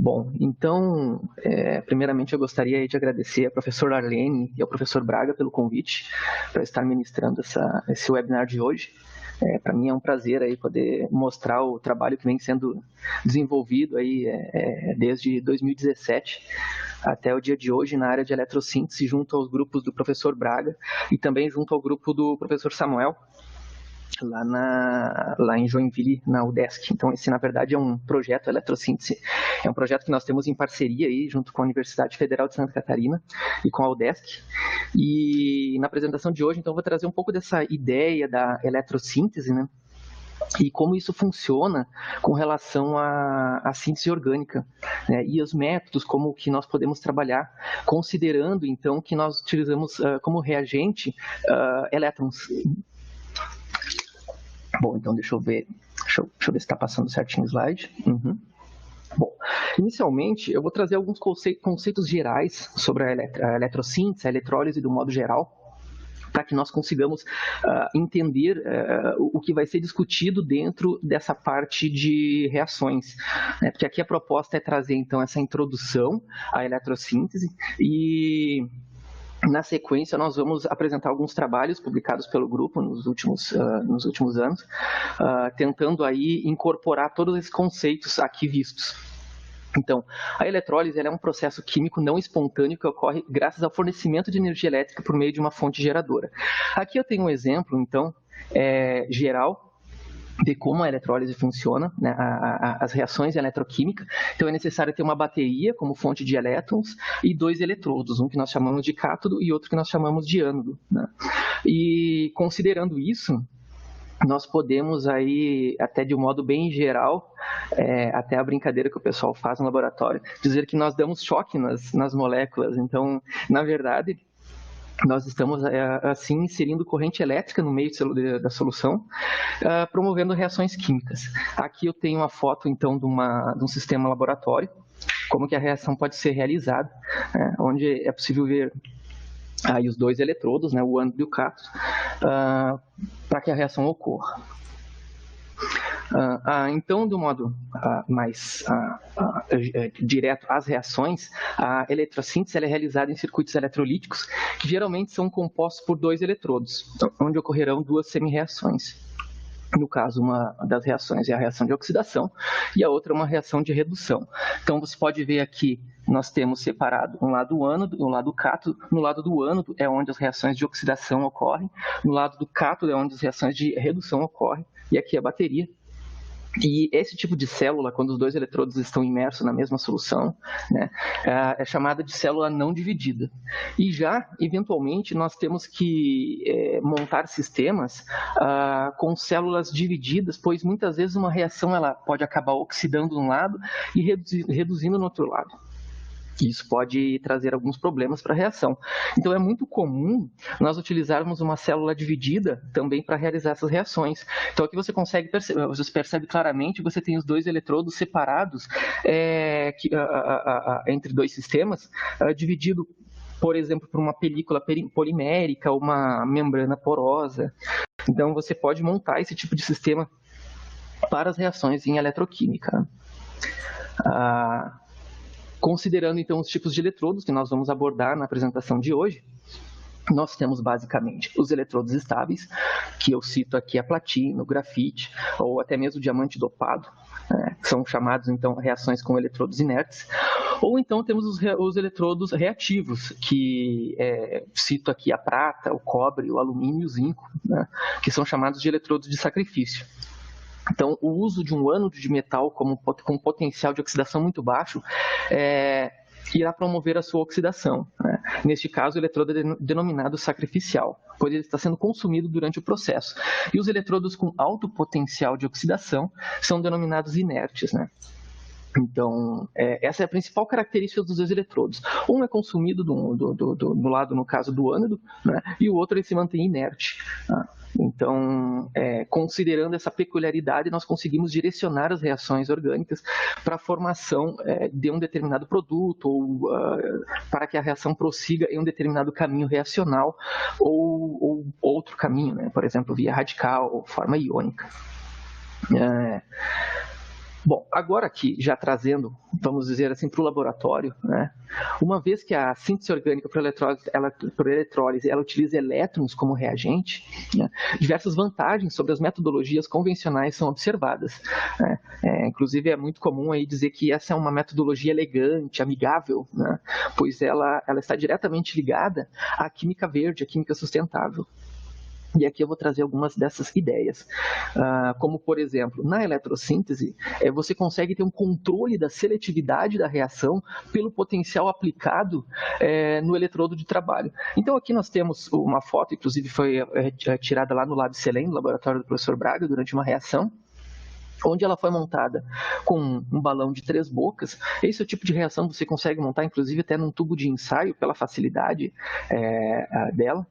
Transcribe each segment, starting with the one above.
Bom, então, primeiramente eu gostaria de agradecer ao professor Arlene e ao professor Braga pelo convite para estar ministrando esse webinar de hoje. Para mim é um prazer aí poder mostrar o trabalho que vem sendo desenvolvido aí, desde 2017 até o dia de hoje na área de eletrossíntese, junto aos grupos do professor Braga e também junto ao grupo do professor Samuel, lá em Joinville, na UDESC. Então, esse, na verdade, é um projeto eletrossíntese, é um projeto que nós temos em parceria aí, junto com a Universidade Federal de Santa Catarina e com a UDESC. E na apresentação de hoje, então, eu vou trazer um pouco dessa ideia da eletrossíntese, né? E como isso funciona com relação à síntese orgânica, né? E os métodos, como que nós podemos trabalhar, considerando, então, que nós utilizamos como reagente elétrons. Bom, então deixa eu ver se está passando certinho o slide. Uhum. Bom, inicialmente eu vou trazer alguns conceitos gerais sobre a eletrossíntese, a eletrólise do modo geral, para que nós consigamos entender o que vai ser discutido dentro dessa parte de reações, né? Porque aqui a proposta é trazer, então, essa introdução à eletrossíntese e, na sequência, nós vamos apresentar alguns trabalhos publicados pelo grupo nos últimos anos, tentando aí incorporar todos esses conceitos aqui vistos. Então, a eletrólise é um processo químico não espontâneo que ocorre graças ao fornecimento de energia elétrica por meio de uma fonte geradora. Aqui eu tenho um exemplo, então, geral de como a eletrólise funciona, né, as reações eletroquímicas. Então, é necessário ter uma bateria como fonte de elétrons e dois eletrodos, um que nós chamamos de cátodo e outro que nós chamamos de ânodo, né? E considerando isso, nós podemos aí, até de um modo bem geral, até a brincadeira que o pessoal faz no laboratório, dizer que nós damos choque nas moléculas. Então, na verdade, nós estamos, assim, inserindo corrente elétrica no meio da solução, promovendo reações químicas. Aqui eu tenho uma foto, então, de um sistema laboratório, como que a reação pode ser realizada, né, onde é possível ver aí os dois eletrodos, né, o ânodo e o cátodo, para que a reação ocorra. Então, do modo mais direto às reações, a eletrossíntese é realizada em circuitos eletrolíticos, que geralmente são compostos por dois eletrodos, onde ocorrerão duas semi-reações. No caso, uma das reações é a reação de oxidação e a outra é uma reação de redução. Então, você pode ver aqui, nós temos separado um lado do ânodo e um lado do cátodo. No lado do ânodo é onde as reações de oxidação ocorrem, no lado do cátodo é onde as reações de redução ocorrem, e aqui é a bateria. E esse tipo de célula, quando os dois eletrodos estão imersos na mesma solução, né, é chamada de célula não dividida. E já, eventualmente, nós temos que montar sistemas com células divididas, pois muitas vezes uma reação ela pode acabar oxidando de um lado e reduzindo no outro lado. Isso pode trazer alguns problemas para a reação. Então, é muito comum nós utilizarmos uma célula dividida também para realizar essas reações. Então, aqui você percebe claramente, você tem os dois eletrodos separados entre dois sistemas, dividido, por exemplo, por uma película polimérica, uma membrana porosa. Então, você pode montar esse tipo de sistema para as reações em eletroquímica. Considerando, então, os tipos de eletrodos que nós vamos abordar na apresentação de hoje, nós temos basicamente os eletrodos estáveis, que eu cito aqui a platina, o grafite, ou até mesmo o diamante dopado, que são chamados, então, reações com eletrodos inertes. Ou então temos os eletrodos reativos, que cito aqui a prata, o cobre, o alumínio e o zinco, né, que são chamados de eletrodos de sacrifício. Então, o uso de um ânodo de metal com potencial de oxidação muito baixo irá promover a sua oxidação, né? Neste caso, o eletrodo é denominado sacrificial, pois ele está sendo consumido durante o processo. E os eletrodos com alto potencial de oxidação são denominados inertes, né? Então, essa é a principal característica dos dois eletrodos. Um é consumido do lado, no caso, do ânodo, né? E o outro ele se mantém inerte. Então, considerando essa peculiaridade, nós conseguimos direcionar as reações orgânicas para a formação de um determinado produto ou para que a reação prossiga em um determinado caminho reacional ou outro caminho, né? Por exemplo, via radical ou forma iônica. Bom, agora aqui, já trazendo, vamos dizer assim, para o laboratório, né? Uma vez que a síntese orgânica por eletrólise, ela utiliza elétrons como reagente, né? Diversas vantagens sobre as metodologias convencionais são observadas, né? Inclusive, é muito comum aí dizer que essa é uma metodologia elegante, amigável, né? Pois ela está diretamente ligada à química verde, à química sustentável. E aqui eu vou trazer algumas dessas ideias, como, por exemplo, na eletrossíntese, você consegue ter um controle da seletividade da reação pelo potencial aplicado no eletrodo de trabalho. Então, aqui nós temos uma foto, inclusive foi tirada lá no Lab Selem, no laboratório do professor Braga, durante uma reação, onde ela foi montada com um balão de 3 bocas. Esse é o tipo de reação que você consegue montar, inclusive, até num tubo de ensaio, pela facilidade dela.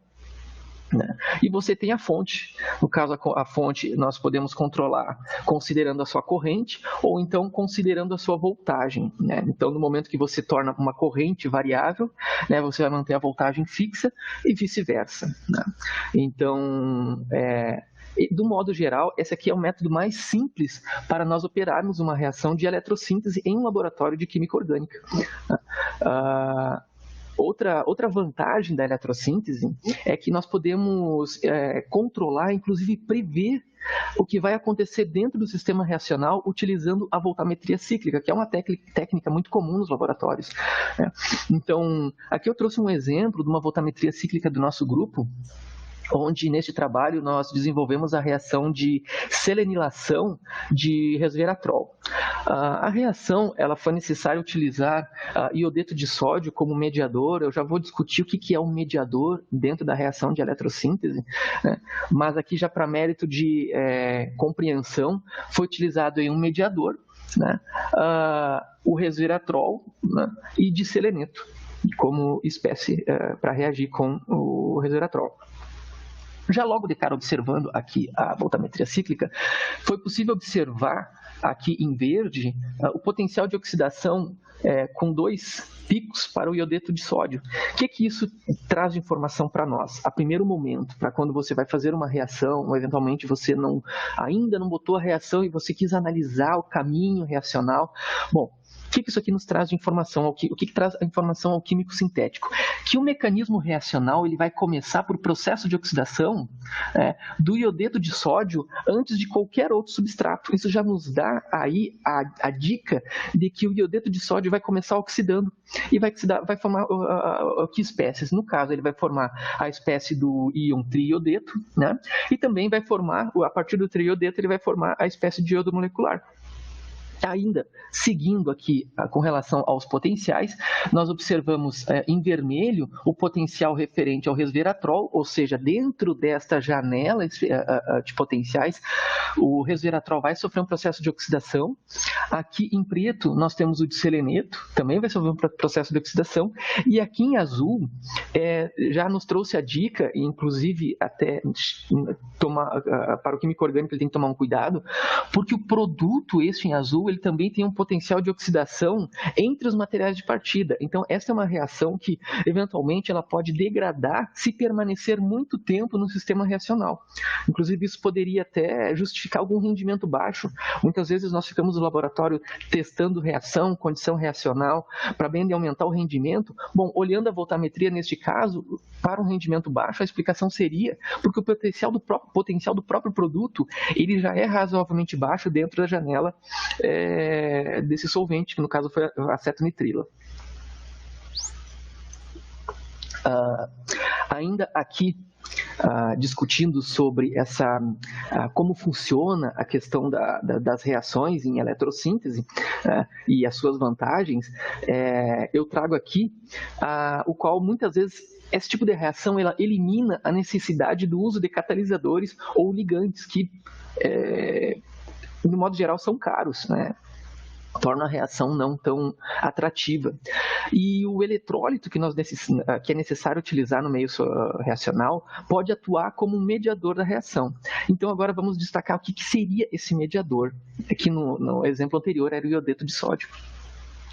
Né? E você tem a fonte. No caso, a fonte nós podemos controlar considerando a sua corrente ou então considerando a sua voltagem. Né? Então, no momento que você torna uma corrente variável, né, você vai manter a voltagem fixa e vice-versa. Né? Então, do modo geral, esse aqui é o método mais simples para nós operarmos uma reação de eletrossíntese em um laboratório de química orgânica. Outra vantagem da eletrossíntese é que nós podemos controlar, inclusive prever o que vai acontecer dentro do sistema reacional utilizando a voltametria cíclica, que é uma técnica muito comum nos laboratórios. Né? Então, aqui eu trouxe um exemplo de uma voltametria cíclica do nosso grupo, onde neste trabalho nós desenvolvemos a reação de selenilação de resveratrol. A reação, ela foi necessário utilizar iodeto de sódio como mediador. Eu já vou discutir o que é um mediador dentro da reação de eletrossíntese, né? Mas aqui já para mérito de compreensão, foi utilizado em um mediador, né? O resveratrol, né? E diseleneto como espécie para reagir com o resveratrol. Já logo de cara, observando aqui a voltametria cíclica, foi possível observar aqui em verde o potencial de oxidação com 2 picos para o iodeto de sódio. O que isso traz de informação para nós? A primeiro momento, para quando você vai fazer uma reação, ou eventualmente você ainda não botou a reação e você quis analisar o caminho reacional. Bom, o que isso aqui nos traz de informação? O que traz a informação ao químico sintético? Que o mecanismo reacional ele vai começar por processo de oxidação do iodeto de sódio antes de qualquer outro substrato. Isso já nos dá aí a dica de que o iodeto de sódio vai começar oxidando e vai formar que espécies? No caso, ele vai formar a espécie do íon triiodeto, né? E também vai formar, a partir do triiodeto, ele vai formar a espécie de iodo molecular. Ainda seguindo aqui com relação aos potenciais, nós observamos em vermelho o potencial referente ao resveratrol, ou seja, dentro desta janela de potenciais, o resveratrol vai sofrer um processo de oxidação. Aqui em preto nós temos o diseleneto, também vai sofrer um processo de oxidação, e aqui em azul já nos trouxe a dica, e inclusive até para o químico orgânico ele tem que tomar um cuidado, porque o produto este em azul ele também tem um potencial de oxidação entre os materiais de partida. Então, essa é uma reação que, eventualmente, ela pode degradar se permanecer muito tempo no sistema reacional. Inclusive, isso poderia até justificar algum rendimento baixo. Muitas vezes, nós ficamos no laboratório testando reação, condição reacional, para bem de aumentar o rendimento. Bom, olhando a voltametria, neste caso, para um rendimento baixo, a explicação seria porque o potencial do próprio produto ele já é razoavelmente baixo dentro da janela desse solvente, que no caso foi a acetonitrila. Ainda aqui, discutindo sobre como funciona a questão das reações em eletrossíntese e as suas vantagens, eu trago aqui o qual muitas vezes esse tipo de reação ela elimina a necessidade do uso de catalisadores ou ligantes que, de modo geral, são caros, né? Torna a reação não tão atrativa. E o eletrólito que é necessário utilizar no meio reacional pode atuar como um mediador da reação. Então, agora vamos destacar o que seria esse mediador. Aqui no exemplo anterior era o iodeto de sódio.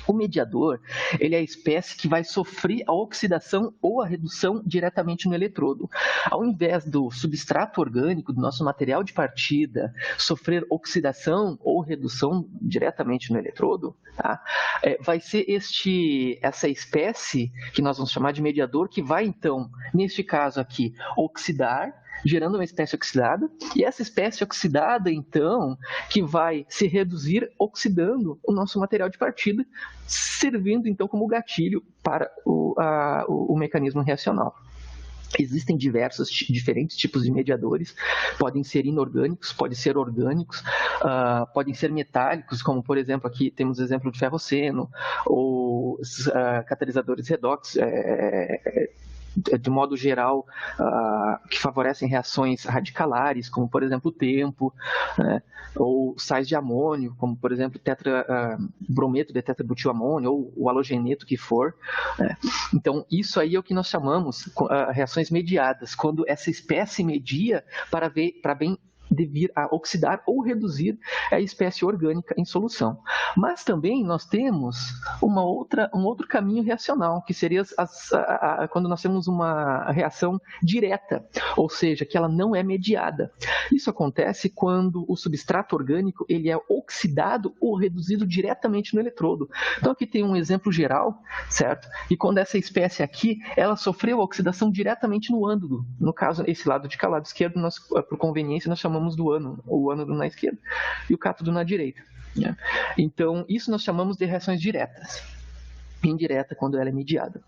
O mediador, ele é a espécie que vai sofrer a oxidação ou a redução diretamente no eletrodo. Ao invés do substrato orgânico, do nosso material de partida, sofrer oxidação ou redução diretamente no eletrodo, tá? Vai ser essa espécie que nós vamos chamar de mediador, que vai então, neste caso aqui, oxidar, gerando uma espécie oxidada, e essa espécie oxidada, então, que vai se reduzir oxidando o nosso material de partida, servindo, então, como gatilho para o mecanismo reacional. Existem diferentes tipos de mediadores, podem ser inorgânicos, podem ser orgânicos, podem ser metálicos, como, por exemplo, aqui temos o exemplo de ferroceno, ou catalisadores redox, de modo geral, que favorecem reações radicalares, como, por exemplo, o tempo, né? Ou sais de amônio, como, por exemplo, brometo de tetrabutilamônio, ou o halogeneto que for, né? Então, isso aí é o que nós chamamos reações mediadas, quando essa espécie media para bem de vir a oxidar ou reduzir a espécie orgânica em solução. Mas também nós temos um outro caminho reacional, que seria quando nós temos uma reação direta, ou seja, que ela não é mediada. Isso acontece quando o substrato orgânico ele é oxidado ou reduzido diretamente no eletrodo. Então aqui tem um exemplo geral, certo? E quando essa espécie aqui, ela sofreu a oxidação diretamente no ânodo. No caso, esse lado de cá, lado esquerdo, nós, por conveniência, nós chamamos do ânodo, o ânodo na esquerda e o cátodo na direita, né? Então, isso nós chamamos de reações diretas. Indireta, quando ela é mediada.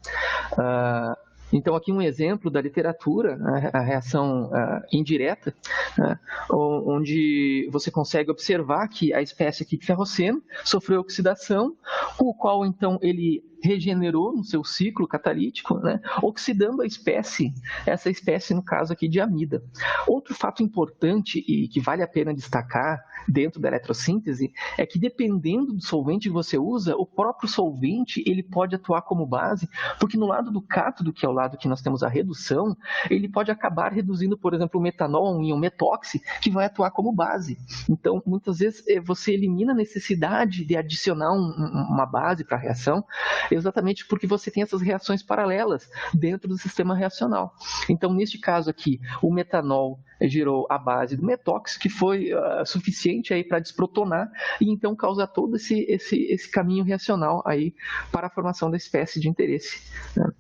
Então, aqui um exemplo da literatura, a reação indireta, né, onde você consegue observar que a espécie aqui de ferroceno sofreu oxidação, o qual, então, ele regenerou no seu ciclo catalítico, né, oxidando essa espécie, no caso aqui, de amida. Outro fato importante e que vale a pena destacar dentro da eletrossíntese é que, dependendo do solvente que você usa, o próprio solvente ele pode atuar como base, porque no lado do cátodo, que é o lado que nós temos a redução, ele pode acabar reduzindo, por exemplo, o metanol a um íon metóxi, que vai atuar como base. Então, muitas vezes, você elimina a necessidade de adicionar uma base para a reação, exatamente porque você tem essas reações paralelas dentro do sistema reacional. Então, neste caso aqui, o metanol gerou a base do metóxi, que foi suficiente aí para desprotonar e então causar todo esse caminho reacional aí para a formação da espécie de interesse, né?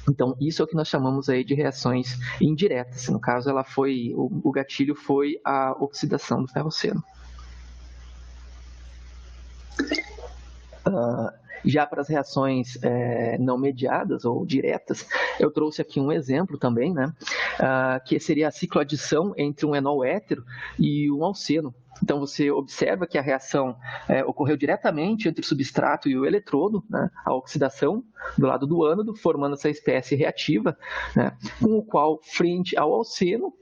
Então, isso é o que nós chamamos aí de reações indiretas. No caso, o gatilho foi a oxidação do ferroceno. Já para as reações não mediadas ou diretas, eu trouxe aqui um exemplo também, né, que seria a cicloadição entre um enol hétero e um alceno. Então, você observa que a reação ocorreu diretamente entre o substrato e o eletrodo, né, a oxidação do lado do ânodo, formando essa espécie reativa, né, com o qual, frente ao alceno,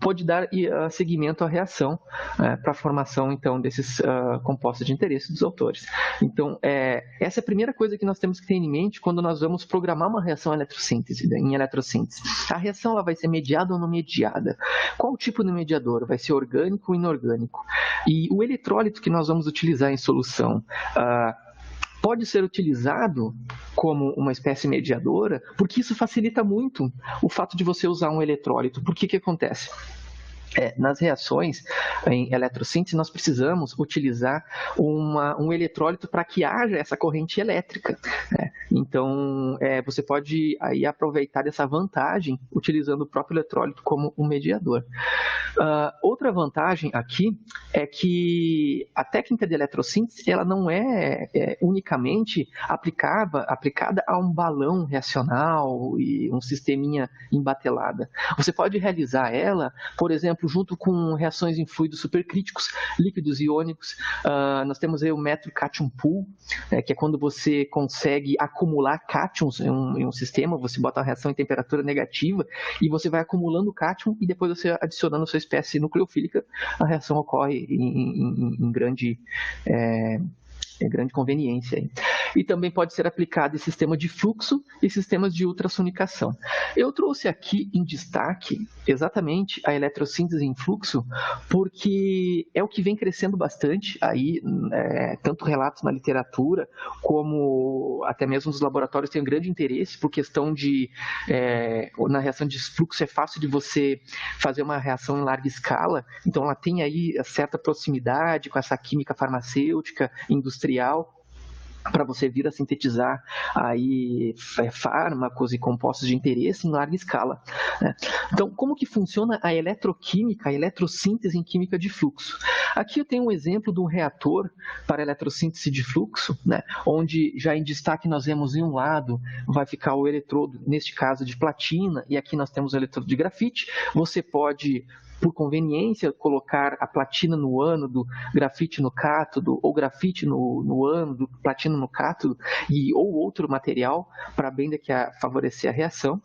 pode dar seguimento à reação para a formação, então, desses compostos de interesse dos autores. Então, essa é a primeira coisa que nós temos que ter em mente quando nós vamos programar uma reação em eletrossíntese. A reação ela vai ser mediada ou não mediada? Qual o tipo de mediador? Vai ser orgânico ou inorgânico? E o eletrólito que nós vamos utilizar em solução pode ser utilizado como uma espécie mediadora, porque isso facilita muito o fato de você usar um eletrólito. Por que acontece? Nas reações em eletrossíntese, nós precisamos utilizar um eletrólito para que haja essa corrente elétrica, né? Então, você pode aí aproveitar dessa vantagem utilizando o próprio eletrólito como um mediador. Outra vantagem aqui é que a técnica de eletrossíntese ela não é unicamente aplicada a um balão reacional e um sisteminha embatelada. Você pode realizar ela, por exemplo, junto com reações em fluidos supercríticos, líquidos iônicos. Nós temos aí o método Cation Pool, que é quando você consegue acumular cátions em um sistema, você bota a reação em temperatura negativa e você vai acumulando cátion e depois você adicionando sua espécie nucleofílica, a reação ocorre em grande conveniência. e também pode ser aplicado em sistema de fluxo e sistemas de ultrassonicação. Eu trouxe aqui em destaque exatamente a eletrossíntese em fluxo, porque é o que vem crescendo bastante aí, tanto relatos na literatura, como até mesmo os laboratórios têm um grande interesse por questão de, na reação de fluxo é fácil de você fazer uma reação em larga escala, então ela tem aí certa proximidade com essa química farmacêutica, industrial, para você vir a sintetizar aí fármacos e compostos de interesse em larga escala. Então, como que funciona a eletroquímica, a eletrossíntese em química de fluxo? Aqui eu tenho um exemplo de um reator para eletrossíntese de fluxo, onde já em destaque nós vemos em um lado vai ficar o eletrodo, neste caso de platina, e aqui nós temos o eletrodo de grafite. Você pode, por conveniência, colocar a platina no ânodo, grafite no cátodo, ou grafite no ânodo, platina no cátodo, ou outro material, para bem daqui a favorecer a reação.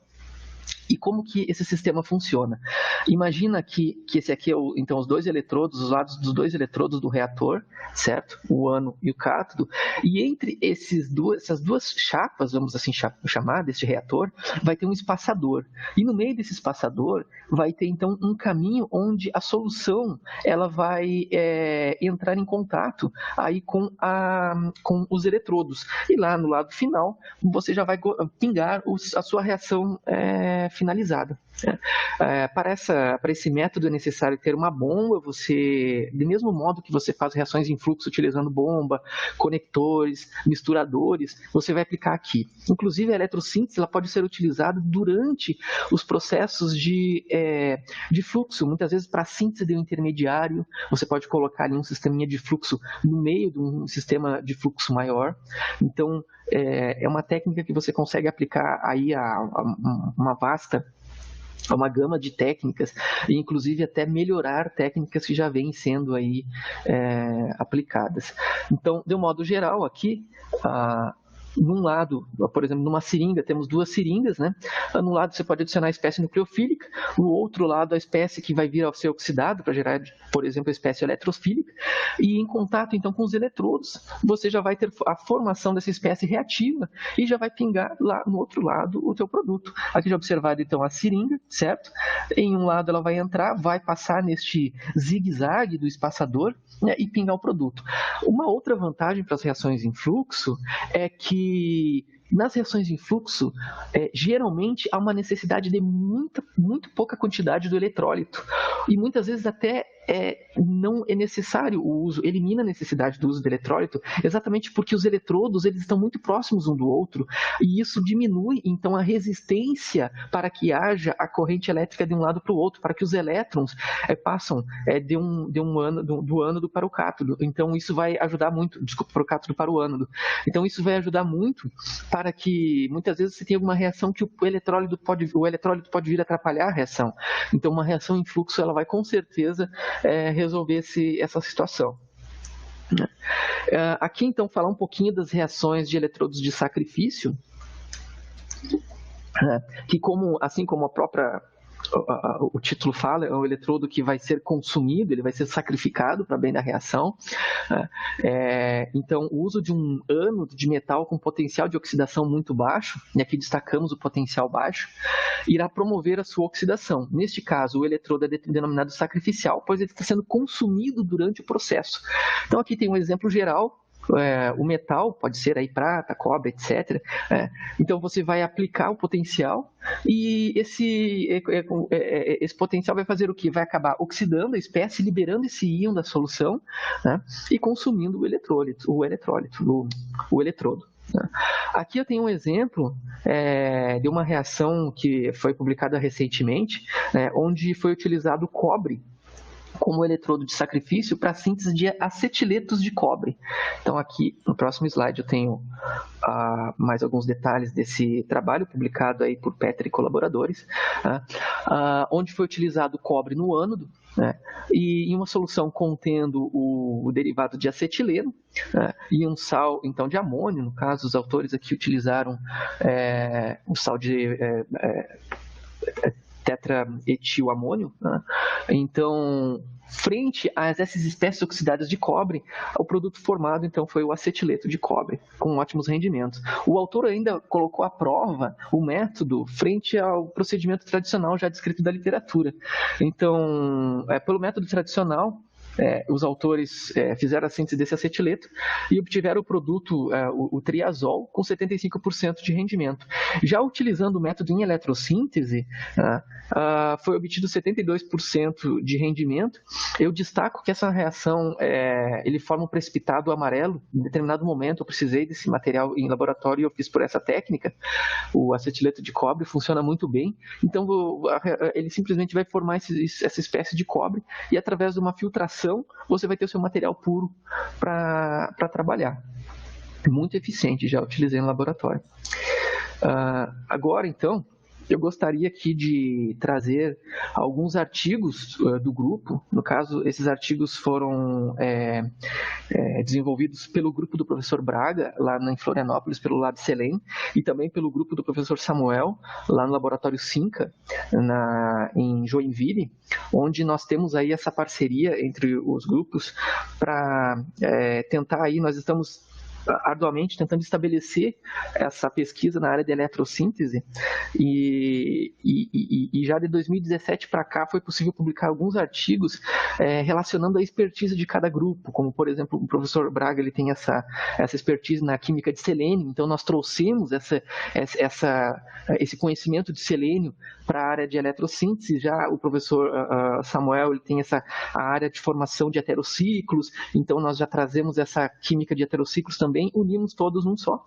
E como que esse sistema funciona? Imagina que esse aqui é então os dois eletrodos, os lados dos dois eletrodos do reator, certo? O ânodo e o cátodo. E entre essas duas chapas, vamos assim chamar, deste reator, vai ter um espaçador. E no meio desse espaçador vai ter então um caminho onde a solução ela vai entrar em contato aí com os eletrodos. E lá no lado final você já vai pingar a sua reação finalizada. Para esse método é necessário ter uma bomba, do mesmo modo que você faz reações em fluxo utilizando bomba, conectores, misturadores, você vai aplicar aqui. Inclusive a eletrossíntese ela pode ser utilizada durante os processos de fluxo, muitas vezes para a síntese de um intermediário, você pode colocar ali um sisteminha de fluxo no meio de um sistema de fluxo maior. Então, é uma técnica que você consegue aplicar aí a uma gama de técnicas, e inclusive até melhorar técnicas que já vêm sendo aí aplicadas. Então, de um modo geral, aqui, num lado, por exemplo, numa seringa, temos duas seringas, No lado você pode adicionar a espécie nucleofílica, no outro lado a espécie que vai vir a ser oxidada para gerar, por exemplo, a espécie eletrofílica, e em contato então com os eletrodos, você já vai ter a formação dessa espécie reativa e já vai pingar lá no outro lado o teu produto. Aqui já observado então a seringa, certo? Em um lado ela vai entrar, vai passar neste zigue-zague do espaçador, e pingar o produto. Uma outra vantagem para as reações em fluxo é que nas reações em fluxo, geralmente há uma necessidade de muito pouca quantidade do eletrólito. E muitas vezes até não é necessário o uso, elimina a necessidade do uso do eletrólito, exatamente porque os eletrodos eles estão muito próximos um do outro, e isso diminui então a resistência para que haja a corrente elétrica de um lado para o outro, para que os elétrons passam do ânodo para o cátodo. Então isso vai ajudar muito, para o cátodo para o ânodo. Então isso vai ajudar muito para que muitas vezes você tenha alguma reação que o eletrólito pode vir a atrapalhar a reação. Então uma reação em fluxo ela vai com certeza resolver essa situação. Aqui então falar um pouquinho das reações de eletrodos de sacrifício, que assim como o título fala, é um eletrodo que vai ser consumido, ele vai ser sacrificado para bem da reação. Então, o uso de um ânodo de metal com potencial de oxidação muito baixo, e aqui destacamos o potencial baixo, irá promover a sua oxidação. Neste caso, o eletrodo é denominado sacrificial, pois ele está sendo consumido durante o processo. Então, aqui tem um exemplo geral. O metal, pode ser aí prata, cobre, etc. Então você vai aplicar o potencial e esse potencial vai fazer o quê? Vai acabar oxidando a espécie, liberando esse íon da solução, e consumindo o eletrodo. Aqui eu tenho um exemplo de uma reação que foi publicada recentemente, onde foi utilizado cobre como eletrodo de sacrifício para a síntese de acetiletos de cobre. Então aqui no próximo slide eu tenho mais alguns detalhes desse trabalho publicado aí por Petter e colaboradores, onde foi utilizado cobre no ânodo, e em uma solução contendo o derivado de acetileno, e um sal então de amônio. No caso, os autores aqui utilizaram o sal de tetraetilamônio. Então frente a essas espécies oxidadas de cobre, o produto formado, então, foi o acetileto de cobre, com ótimos rendimentos. O autor ainda colocou à prova o método frente ao procedimento tradicional já descrito da literatura. Então, pelo método tradicional, os autores fizeram a síntese desse acetileto e obtiveram o produto, o triazol, com 75% de rendimento. Já utilizando o método em eletrossíntese, foi obtido 72% de rendimento. Eu destaco que essa reação, ele forma um precipitado amarelo. Em determinado momento eu precisei desse material em laboratório e eu fiz por essa técnica. O acetileto de cobre funciona muito bem. Então ele simplesmente vai formar essa espécie de cobre e através de uma filtração você vai ter o seu material puro para trabalhar. Muito eficiente, já utilizei no laboratório. Agora, então, eu gostaria aqui de trazer alguns artigos do grupo. No caso, esses artigos foram desenvolvidos pelo grupo do professor Braga, lá em Florianópolis, pelo Lab Selem, e também pelo grupo do professor Samuel, lá no laboratório Cinca, em Joinville, onde nós temos aí essa parceria entre os grupos para tentar aí, nós estamos arduamente tentando estabelecer essa pesquisa na área de eletrossíntese e já de 2017 para cá foi possível publicar alguns artigos relacionando a expertise de cada grupo, como por exemplo o professor Braga, ele tem essa expertise na química de selênio, então nós trouxemos esse conhecimento de selênio para a área de eletrossíntese. Já o professor Samuel, ele tem a área de formação de heterociclos, então nós já trazemos essa química de heterociclos também, unimos todos num só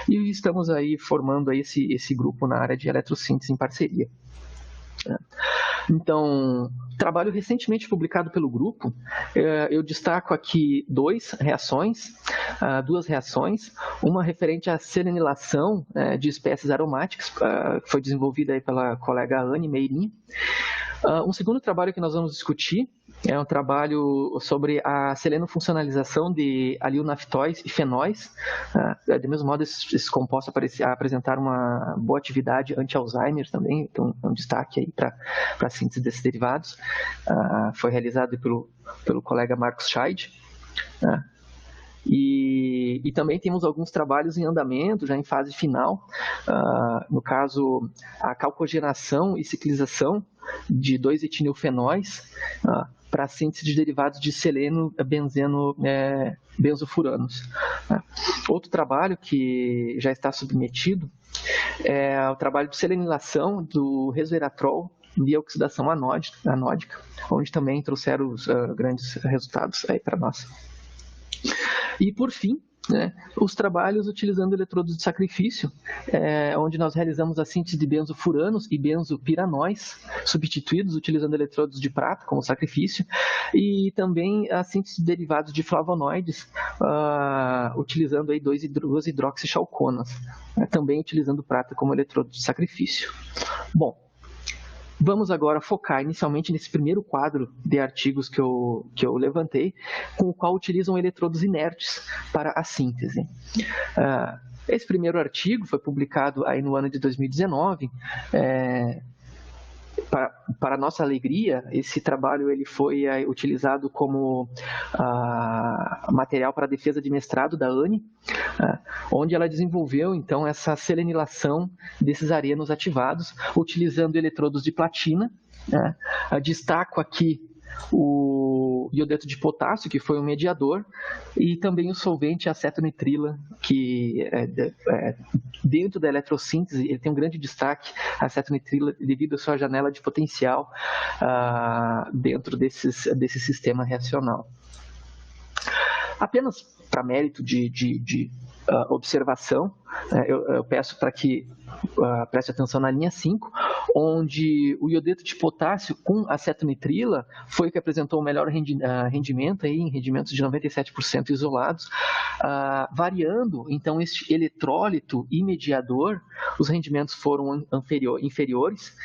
e estamos aí formando aí esse grupo na área de eletrossíntese em parceria. Então, trabalho recentemente publicado pelo grupo, eu destaco aqui duas reações, uma referente à selenilação de espécies aromáticas, que foi desenvolvida aí pela colega Anne Meirinho. Um segundo trabalho que nós vamos discutir é um trabalho sobre a selenofuncionalização de alilnaftóis e fenóis. Do mesmo modo, esse composto apresentar uma boa atividade anti-Alzheimer também, então é um destaque aí para a síntese desses derivados. Foi realizado pelo colega Marcos Scheid. E também temos alguns trabalhos em andamento, já em fase final, no caso, a calcogenação e ciclização de 2-etinilfenóis para a síntese de derivados de seleno, benzeno, benzofuranos. Outro trabalho que já está submetido é o trabalho de selenilação do resveratrol via oxidação anódica, onde também trouxeram os grandes resultados aí para nós. E, por fim, os trabalhos utilizando eletrodos de sacrifício, onde nós realizamos a síntese de benzofuranos e benzopiranóis substituídos utilizando eletrodos de prata como sacrifício, e também a síntese de derivados de flavonoides utilizando aí 2-hidroxichalconas, também utilizando prata como eletrodo de sacrifício. Bom, vamos agora focar inicialmente nesse primeiro quadro de artigos que eu levantei, com o qual utilizam eletrodos inertes para a síntese. Esse primeiro artigo foi publicado aí no ano de 2019. Para nossa alegria, esse trabalho ele foi utilizado como material para a defesa de mestrado da Anne, onde ela desenvolveu então essa selenilação desses arenos ativados utilizando eletrodos de platina. Destaco aqui o iodeto de potássio, que foi um mediador, e também o solvente acetonitrila, que dentro da eletrossíntese ele tem um grande destaque, a acetonitrila, devido à sua janela de potencial dentro desse sistema reacional. Apenas para mérito de observação, eu peço para que preste atenção na linha 5, onde o iodeto de potássio com acetonitrila foi o que apresentou o melhor rendimento, aí, em rendimentos de 97% isolados, variando, então, este eletrólito e mediador, os rendimentos foram inferiores,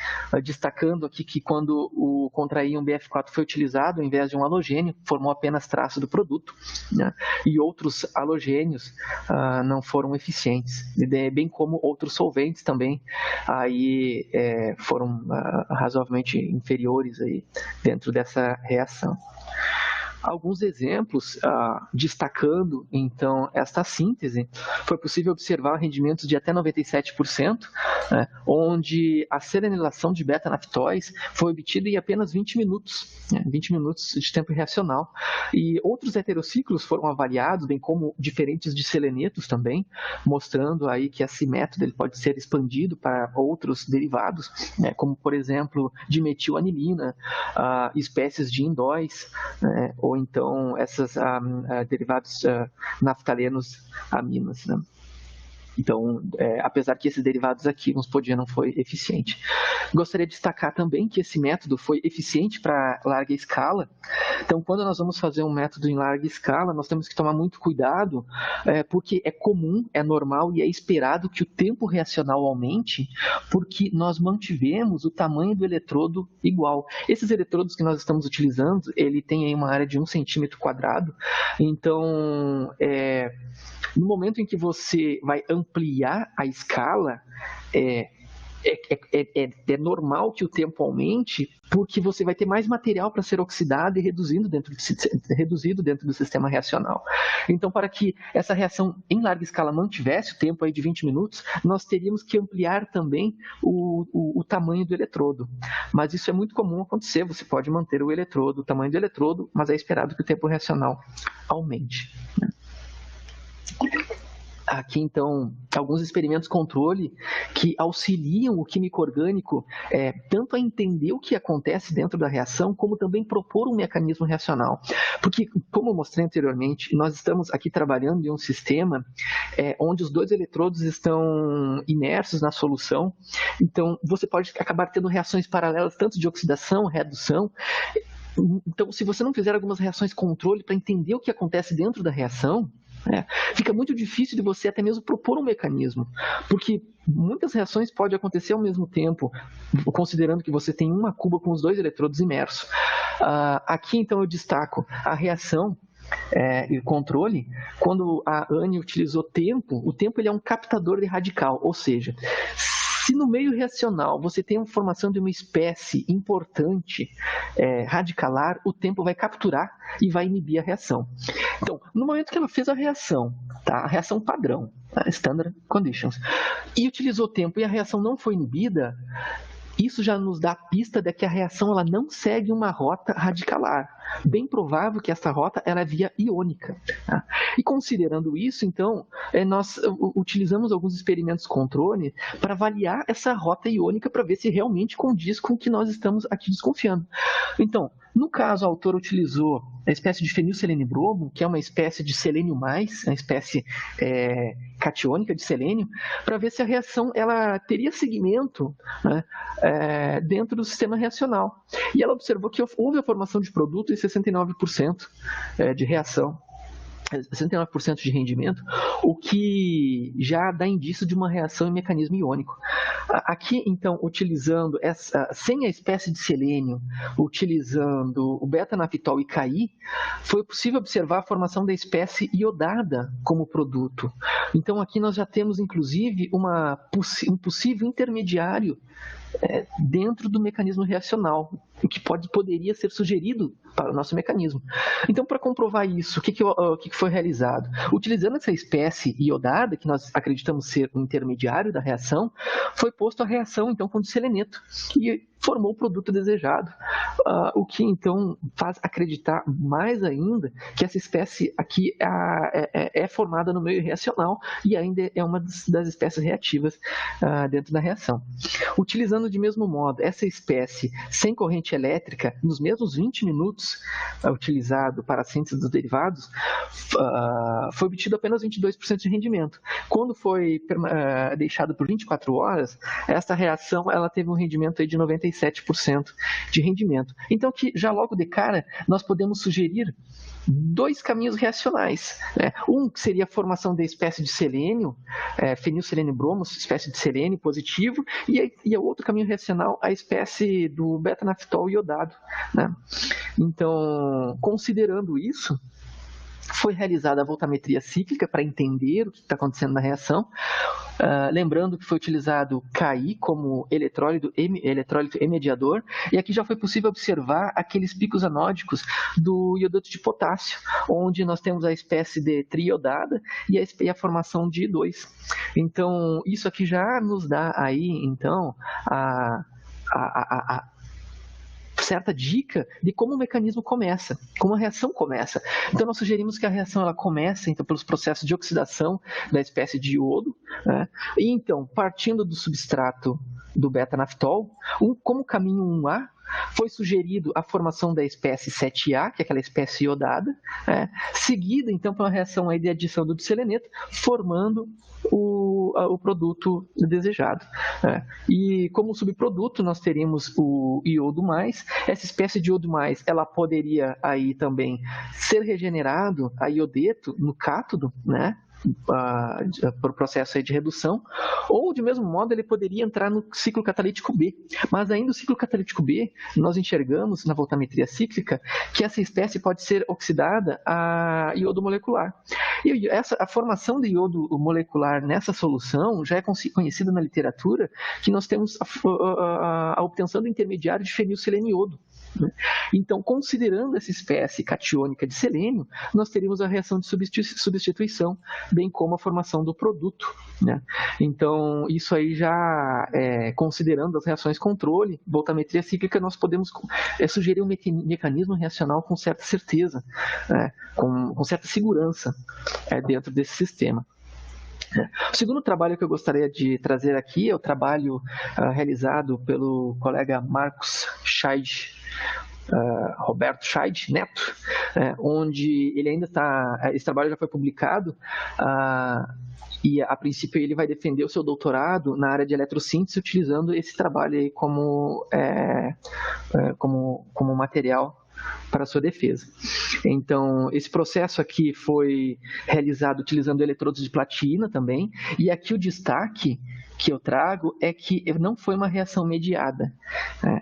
destacando aqui que quando o contraíon BF4 foi utilizado, ao invés de um halogênio, formou apenas traço do produto, e outros halogênios não foram eficientes, bem como outros solventes também aí foram razoavelmente inferiores aí dentro dessa reação. Alguns exemplos, destacando, então, esta síntese, foi possível observar rendimentos de até 97%, né, onde a selenilação de beta-naftóis foi obtida em apenas 20 minutos, né, 20 minutos de tempo reacional. E outros heterociclos foram avaliados, bem como diferentes de selenetos também, mostrando aí que esse método ele pode ser expandido para outros derivados, né, como, por exemplo, dimetilanilina, espécies de indóis, né, ou então esses derivados naftalenos aminas, né? Então, apesar que esses derivados aqui, vamos supor, não foi eficiente. Gostaria de destacar também que esse método foi eficiente para larga escala. Então, quando nós vamos fazer um método em larga escala, nós temos que tomar muito cuidado, porque é comum, é normal e é esperado que o tempo reacional aumente, porque nós mantivemos o tamanho do eletrodo igual. Esses eletrodos que nós estamos utilizando, ele tem aí uma área de 1 centímetro quadrado, então, no momento em que você vai ampliar a escala, é normal que o tempo aumente, porque você vai ter mais material para ser oxidado e reduzido dentro do sistema reacional. Então, para que essa reação em larga escala mantivesse o tempo aí de 20 minutos, nós teríamos que ampliar também o tamanho do eletrodo. Mas isso é muito comum acontecer, você pode manter o tamanho do eletrodo, mas é esperado que o tempo reacional aumente. Aqui, então, alguns experimentos controle que auxiliam o químico orgânico tanto a entender o que acontece dentro da reação, como também propor um mecanismo reacional. Porque, como eu mostrei anteriormente, nós estamos aqui trabalhando em um sistema onde os dois eletrodos estão imersos na solução, então você pode acabar tendo reações paralelas, tanto de oxidação, redução. Então, se você não fizer algumas reações controle para entender o que acontece dentro da reação, fica muito difícil de você até mesmo propor um mecanismo, porque muitas reações podem acontecer ao mesmo tempo, considerando que você tem uma cuba com os dois eletrodos imersos. Aqui, então, eu destaco a reação e o controle, quando a Anne utilizou o tempo ele é um captador de radical, ou seja, se no meio reacional você tem a formação de uma espécie importante radicalar, o tempo vai capturar e vai inibir a reação. Então, no momento que ela fez a reação padrão, standard conditions, e utilizou tempo e a reação não foi inibida, isso já nos dá a pista de que a reação ela não segue uma rota radicalar. Bem provável que essa rota ela é via iônica. Tá? E considerando isso, então, nós utilizamos alguns experimentos controle para avaliar essa rota iônica para ver se realmente condiz com o que nós estamos aqui desconfiando. Então, no caso, o autor utilizou a espécie de fenilselenibromo, que é uma espécie de selênio+, uma espécie catiônica de selênio, para ver se a reação ela teria segmento, né, dentro do sistema reacional. E ela observou que houve a formação de produto em 69% de reação. 69% de rendimento, o que já dá indício de uma reação em mecanismo iônico. Aqui, então, utilizando sem a espécie de selênio, utilizando o beta-nafitol e Ki, foi possível observar a formação da espécie iodada como produto. Então, aqui nós já temos, inclusive, um possível intermediário dentro do mecanismo reacional, o que poderia ser sugerido para o nosso mecanismo. Então, para comprovar isso, o que foi realizado? Utilizando essa espécie iodada, que nós acreditamos ser um intermediário da reação, foi posto a reação, então, com o seleneto, e formou o produto desejado, o que, então, faz acreditar mais ainda que essa espécie aqui é formada no meio reacional e ainda é uma das espécies reativas dentro da reação. Utilizando de mesmo modo essa espécie sem corrente elétrica, nos mesmos 20 minutos utilizado para a síntese dos derivados, foi obtido apenas 22% de rendimento. Quando foi deixado por 24 horas, essa reação ela teve um rendimento aí de 97% de rendimento. Então, que já logo de cara, nós podemos sugerir dois caminhos reacionais. Né? Um que seria a formação da espécie de selênio, fenilselenibromo, espécie de selênio positivo, e o outro caminho reacional, a espécie do beta-nafitol iodado. Né? Então, considerando isso, Foi realizada a voltametria cíclica para entender o que está acontecendo na reação. Lembrando que foi utilizado Ki como eletrólito e mediador, e aqui já foi possível observar aqueles picos anódicos do iodato de potássio, onde nós temos a espécie de triiodada e a formação de I2. Então, isso aqui já nos dá aí, então, a certa dica de como o mecanismo começa, como a reação começa. Então, nós sugerimos que a reação ela comece então, pelos processos de oxidação da espécie de iodo, né? E então, partindo do substrato do beta-naftol, como caminho 1A, foi sugerido a formação da espécie 7A, que é aquela espécie iodada, seguida então por uma reação aí de adição do diseleneto, formando o produto desejado. E como subproduto nós teríamos o iodo mais. Essa espécie de iodo mais, ela poderia aí também ser regenerado a iodeto no cátodo, né? Por processo aí de redução, ou de mesmo modo ele poderia entrar no ciclo catalítico B, mas ainda o ciclo catalítico B, nós enxergamos na voltametria cíclica que essa espécie pode ser oxidada a iodo molecular. E a formação de iodo molecular nessa solução já é conhecida na literatura, que nós temos a obtenção do intermediário de fenilselênio-iodo. Então, considerando essa espécie catiônica de selênio, nós teríamos a reação de substituição, bem como a formação do produto, né? Então, isso aí já, considerando as reações controle, voltametria cíclica, nós podemos sugerir um mecanismo reacional com certa certeza, com certa segurança dentro desse sistema. O segundo trabalho que eu gostaria de trazer aqui é o trabalho realizado pelo colega Marcos Scheid, Roberto Scheid Neto, onde ele ainda está, esse trabalho já foi publicado, e a princípio ele vai defender o seu doutorado na área de eletrossíntese utilizando esse trabalho aí como material para a sua defesa. Então, esse processo aqui foi realizado utilizando eletrodos de platina também, e aqui o destaque que eu trago é que não foi uma reação mediada,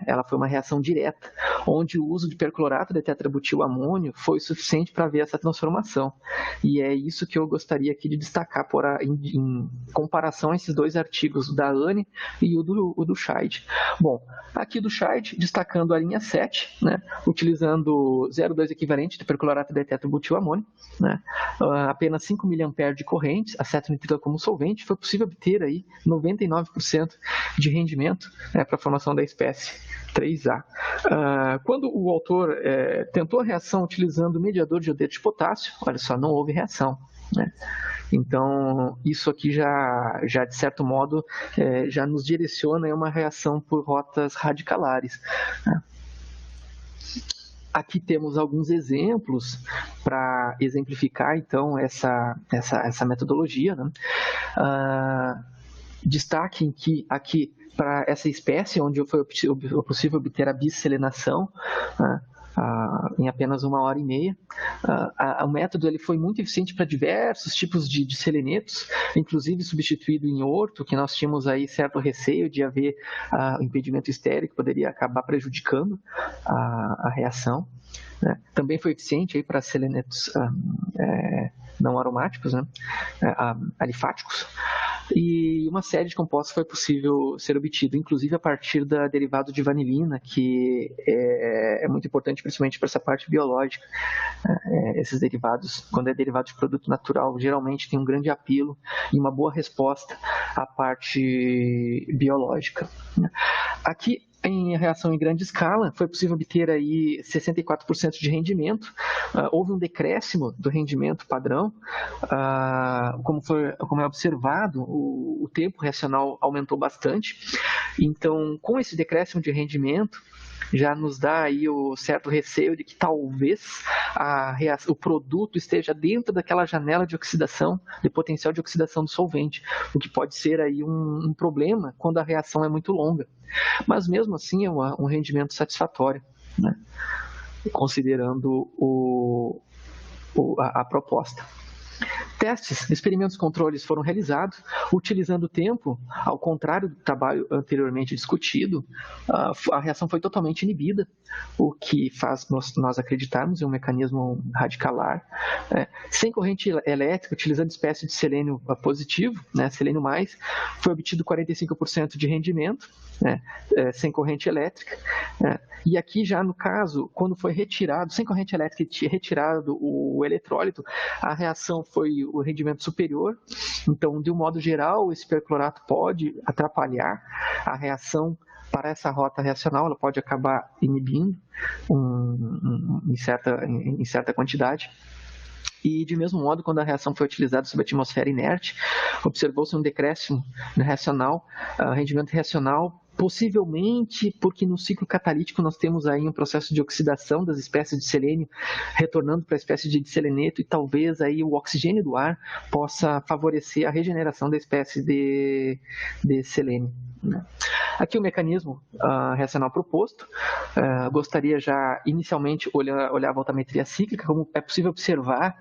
ela foi uma reação direta, onde o uso de perclorato de tetrabutilamônio foi suficiente para ver essa transformação. E é isso que eu gostaria aqui de destacar em comparação a esses dois artigos, o da Anne e o do Scheid. Bom, aqui do Scheid, destacando a linha 7, né, utilizando 0,2 equivalente de perclorato de tetrabutilamônio, né, apenas 5 mA de corrente, acetonitrila como solvente, foi possível obter aí 99% de rendimento para a formação da espécie 3A. Quando o autor tentou a reação utilizando o mediador de iodeto de potássio, olha só, não houve reação, né? Então, isso aqui já de certo modo, já nos direciona a uma reação por rotas radicalares, né? Aqui temos alguns exemplos para exemplificar, então, essa metodologia, né? Destaquem que aqui, para essa espécie, onde foi possível obter a bisselenação, em apenas 1h30. O método ele foi muito eficiente para diversos tipos de selenetos, inclusive substituído em orto, que nós tínhamos aí certo receio de haver impedimento estéril, que poderia acabar prejudicando a reação, né? Também foi eficiente para selenetos não aromáticos, né? Alifáticos. E uma série de compostos foi possível ser obtido, inclusive a partir da derivado de vanilina, que é muito importante, principalmente para essa parte biológica. Esses derivados, quando é derivado de produto natural, geralmente tem um grande apelo e uma boa resposta à parte biológica. Aqui, em reação em grande escala, foi possível obter aí 64% de rendimento. Houve um decréscimo do rendimento padrão. Como é observado, o tempo reacional aumentou bastante. Então, com esse decréscimo de rendimento, já nos dá aí o certo receio de que talvez o produto esteja dentro daquela janela de oxidação, de potencial de oxidação do solvente, o que pode ser aí um problema quando a reação é muito longa. Mas mesmo assim é um rendimento satisfatório, né, considerando a proposta. Testes, experimentos controles foram realizados, utilizando o tempo, ao contrário do trabalho anteriormente discutido, a reação foi totalmente inibida, o que faz nós acreditarmos em um mecanismo radicalar, sem corrente elétrica, utilizando espécie de selênio positivo, selênio mais, foi obtido 45% de rendimento, sem corrente elétrica, e aqui já no caso, quando foi retirado, sem corrente elétrica, retirado o eletrólito, a reação foi o rendimento superior. Então, de um modo geral, esse perclorato pode atrapalhar a reação para essa rota reacional, ela pode acabar inibindo em certa quantidade. E, de mesmo modo, quando a reação foi utilizada sob a atmosfera inerte, observou-se um decréscimo reacional, rendimento reacional, possivelmente porque no ciclo catalítico nós temos aí um processo de oxidação das espécies de selênio retornando para a espécie de seleneto, e talvez aí o oxigênio do ar possa favorecer a regeneração da espécie de selênio. Aqui o mecanismo reacional proposto. Gostaria já inicialmente olhar a voltametria cíclica. Como é possível observar,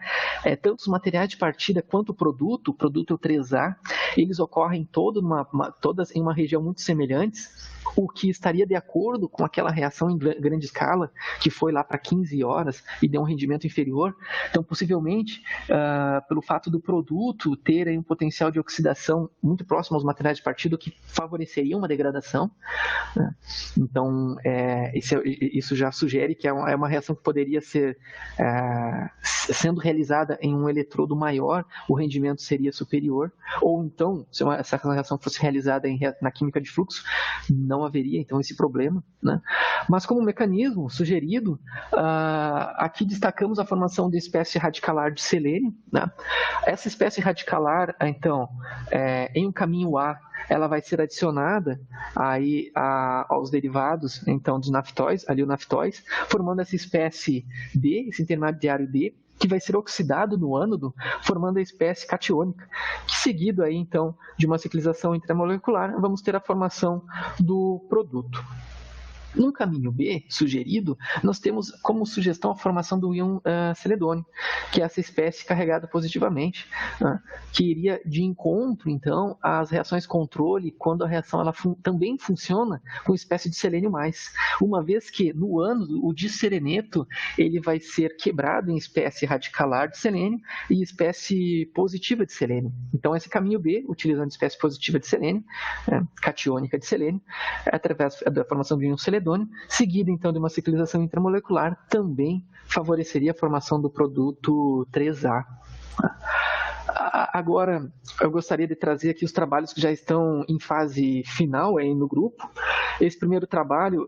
tanto os materiais de partida quanto o produto 3A, eles ocorrem todas em uma região muito semelhantes, o que estaria de acordo com aquela reação em grande escala, que foi lá para 15 horas e deu um rendimento inferior. Então, possivelmente, pelo fato do produto ter aí um potencial de oxidação muito próximo aos materiais de partida, que favoreceria uma degradação. Então, isso já sugere que é uma reação que poderia ser, sendo realizada em um eletrodo maior, o rendimento seria superior, ou então, se essa reação fosse realizada na química de fluxo, não haveria então esse problema, Mas como mecanismo sugerido, aqui destacamos a formação de espécie radicalar de selênio, Essa espécie radicalar, então, em um caminho A, ela vai ser adicionada aí aos derivados, então, dos naftóis, ali o naftóis, formando essa espécie D, esse intermediário D, que vai ser oxidado no ânodo, formando a espécie catiônica, que seguido aí, então, de uma ciclização intramolecular, vamos ter a formação do produto. No caminho B, sugerido, nós temos como sugestão a formação do íon seledônio, que é essa espécie carregada positivamente, que iria de encontro, então, às reações controle, quando a reação também funciona com espécie de selênio mais, uma vez que no ânodo o disseleneto ele vai ser quebrado em espécie radicalar de selênio e espécie positiva de selênio. Então, esse caminho B, utilizando espécie positiva de selênio, catiônica de selênio, através da formação do íon seledônio, seguida então de uma ciclização intramolecular, também favoreceria a formação do produto 3A. Agora, eu gostaria de trazer aqui os trabalhos que já estão em fase final aí no grupo. Esse primeiro trabalho,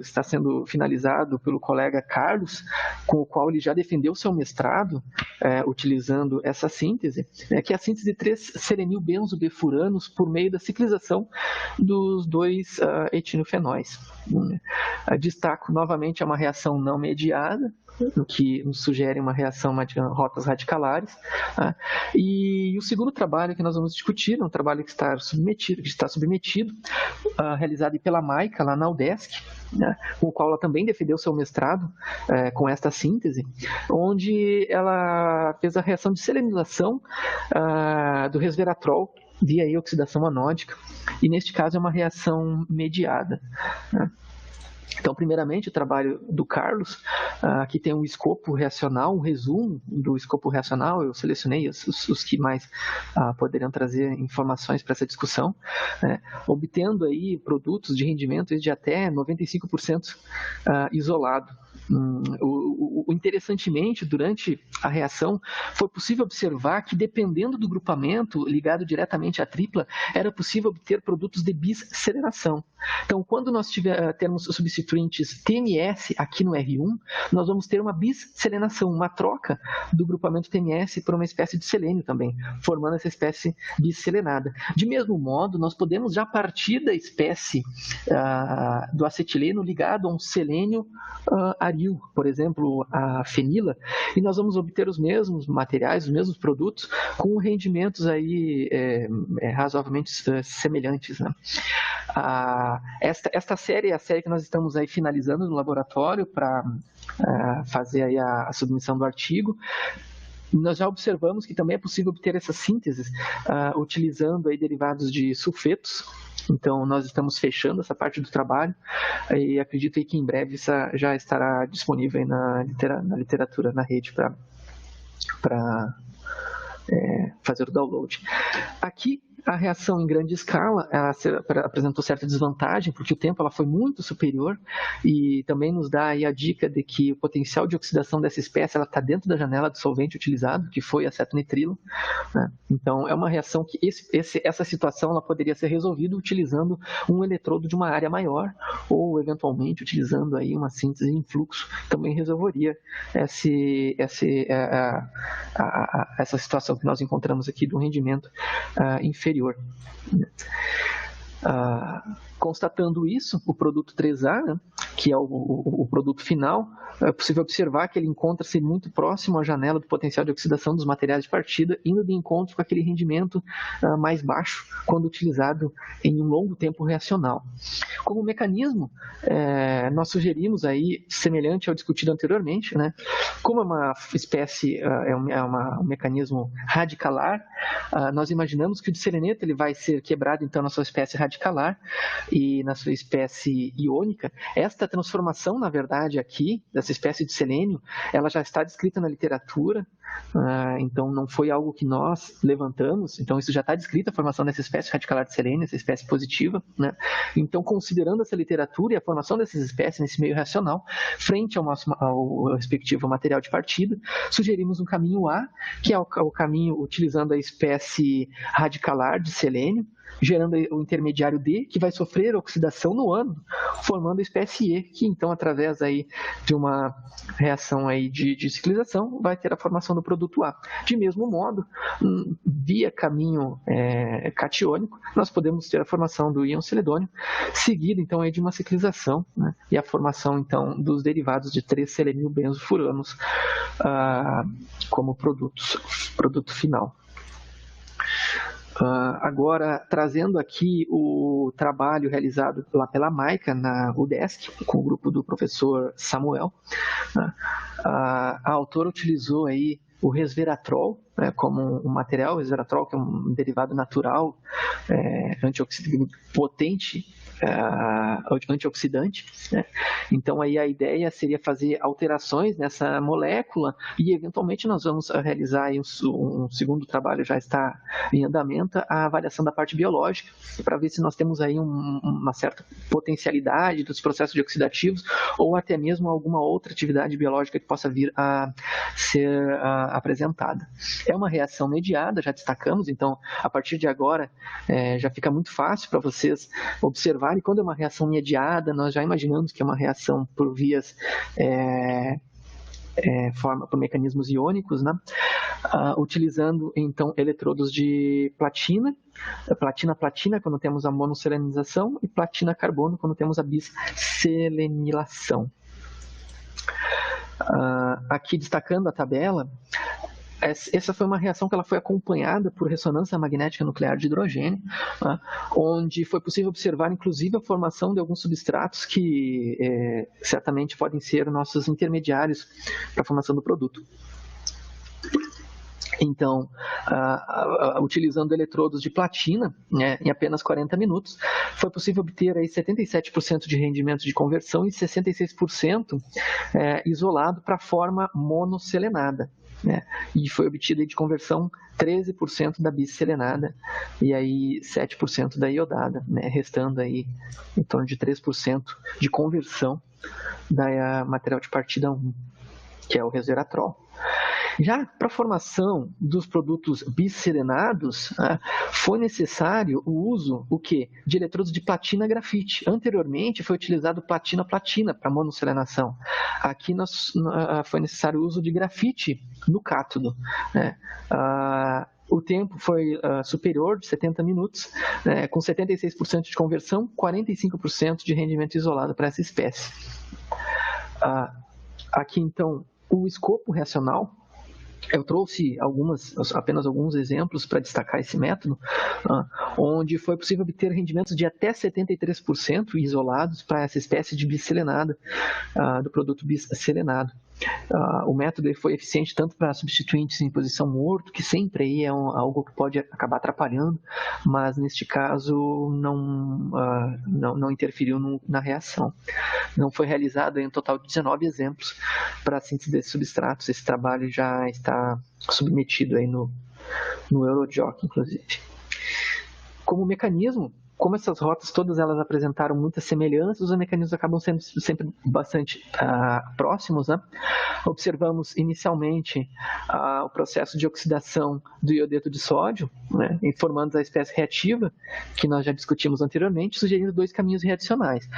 está sendo finalizado pelo colega Carlos, com o qual ele já defendeu seu mestrado, utilizando essa síntese, que é a síntese de 3 selenilbenzobifuranos por meio da ciclização dos 2 etinofenóis. Destaco novamente uma reação não mediada, o que nos sugere uma reação de rotas radicalares. E o segundo trabalho que nós vamos discutir é um trabalho que está submetido, realizado pela Maica, lá na UDESC, com o qual ela também defendeu seu mestrado com esta síntese, onde ela fez a reação de selenização do resveratrol via oxidação anódica, e neste caso é uma reação mediada. Então, primeiramente, o trabalho do Carlos, aqui tem um escopo reacional, um resumo do escopo reacional, eu selecionei os que mais poderiam trazer informações para essa discussão, obtendo aí produtos de rendimento de até 95% isolado. Interessantemente, durante a reação, foi possível observar que, dependendo do grupamento ligado diretamente à tripla, era possível obter produtos de bisseleração. Então, quando nós termos substituintes TMS aqui no R1, nós vamos ter uma bisselenação, uma troca do grupamento TMS por uma espécie de selênio também, formando essa espécie bisselenada. De mesmo modo, nós podemos já partir da espécie do acetileno ligado a um selênio aril, por exemplo, a fenila, e nós vamos obter os mesmos materiais, os mesmos produtos, com rendimentos aí razoavelmente semelhantes, Esta série é a série que nós estamos aí finalizando no laboratório para fazer aí a submissão do artigo. nós já observamos que também é possível obter essas sínteses utilizando aí derivados de sulfetos. Então, nós estamos fechando essa parte do trabalho e acredito aí que em breve isso já estará disponível aí na literatura, na rede, para fazer o download. Aqui, a reação em grande escala apresentou certa desvantagem, porque o tempo ela foi muito superior e também nos dá aí a dica de que o potencial de oxidação dessa espécie está dentro da janela do solvente utilizado, que foi acetonitrilo, né? Então, é uma reação que essa situação ela poderia ser resolvida utilizando um eletrodo de uma área maior ou, eventualmente, utilizando aí uma síntese em fluxo, também resolveria essa situação que nós encontramos aqui do rendimento inferior. Constatando isso, o produto 3A, né, que é o produto final, é possível observar que ele encontra-se muito próximo à janela do potencial de oxidação dos materiais de partida, indo de encontro com aquele rendimento mais baixo, quando utilizado em um longo tempo reacional. Como mecanismo, nós sugerimos aí, semelhante ao discutido anteriormente, né, como é uma espécie, um mecanismo radicalar, nós imaginamos que o diseleneto ele vai ser quebrado então na sua espécie radicalar e na sua espécie iônica. Esta transformação, na verdade, aqui, dessa espécie de selênio, ela já está descrita na literatura, então não foi algo que nós levantamos, então isso já está descrito, a formação dessa espécie radicalar de selênio, essa espécie positiva, né? Então, considerando essa literatura e a formação dessas espécies nesse meio racional, frente ao respectivo material de partida, sugerimos um caminho A, que é o caminho utilizando a espécie radicalar de selênio, gerando o intermediário D, que vai sofrer oxidação no ânodo, formando a espécie E, que então, através aí de uma reação aí de ciclização, vai ter a formação do produto A. De mesmo modo, via caminho catiônico, nós podemos ter a formação do íon seledônio, seguido então aí de uma ciclização, né, e a formação então dos derivados de 3-selenilbenzofuranos como produto final. Agora, trazendo aqui o trabalho realizado lá pela Maica, na UDESC, com o grupo do professor Samuel, a autora utilizou aí o resveratrol, como um material, o resveratrol que é um derivado natural, antioxidante, potente, antioxidante, né? Então aí a ideia seria fazer alterações nessa molécula e eventualmente nós vamos realizar aí um segundo trabalho, já está em andamento, a avaliação da parte biológica, para ver se nós temos aí uma certa potencialidade dos processos oxidativos ou até mesmo alguma outra atividade biológica que possa vir a ser apresentada. É uma reação mediada, já destacamos, então a partir de agora já fica muito fácil para vocês observar. E quando é uma reação mediada, nós já imaginamos que é uma reação por vias por mecanismos iônicos, né? Utilizando então eletrodos de platina, platina quando temos a monosselenização e platina-carbono quando temos a bisselenilação. Aqui destacando a tabela, essa foi uma reação que ela foi acompanhada por ressonância magnética nuclear de hidrogênio, onde foi possível observar, inclusive, a formação de alguns substratos que certamente podem ser nossos intermediários para a formação do produto. Então, utilizando eletrodos de platina, né, em apenas 40 minutos, foi possível obter aí 77% de rendimento de conversão e 66% isolado para a forma monosselenada. Né? E foi obtida de conversão 13% da bisselenada e aí 7% da iodada, né? Restando aí em torno de 3% de conversão da material de partida 1, que é o resveratrol. Já para a formação dos produtos bisselenados, foi necessário o uso de eletrodos de platina-grafite. Anteriormente foi utilizado platina-platina para monosselenação. Aqui foi necessário o uso de grafite no cátodo, né? O tempo foi superior de 70 minutos, com 76% de conversão, 45% de rendimento isolado para essa espécie. Aqui, então, o escopo reacional. Eu trouxe apenas alguns exemplos para destacar esse método, onde foi possível obter rendimentos de até 73% isolados para essa espécie de bisselenada, do produto bisselenado. O método foi eficiente tanto para substituintes em posição morto, que sempre aí é algo que pode acabar atrapalhando, mas neste caso não interferiu na reação. Não foi realizado um total de 19 exemplos para a síntese desses substratos. Esse trabalho já está submetido aí no EuroJOC, inclusive. Como mecanismo, como essas rotas todas elas apresentaram muitas semelhanças, os mecanismos acabam sendo sempre bastante próximos, né? Observamos inicialmente o processo de oxidação do iodeto de sódio, né, formando a espécie reativa, que nós já discutimos anteriormente, sugerindo 2 caminhos reacionais.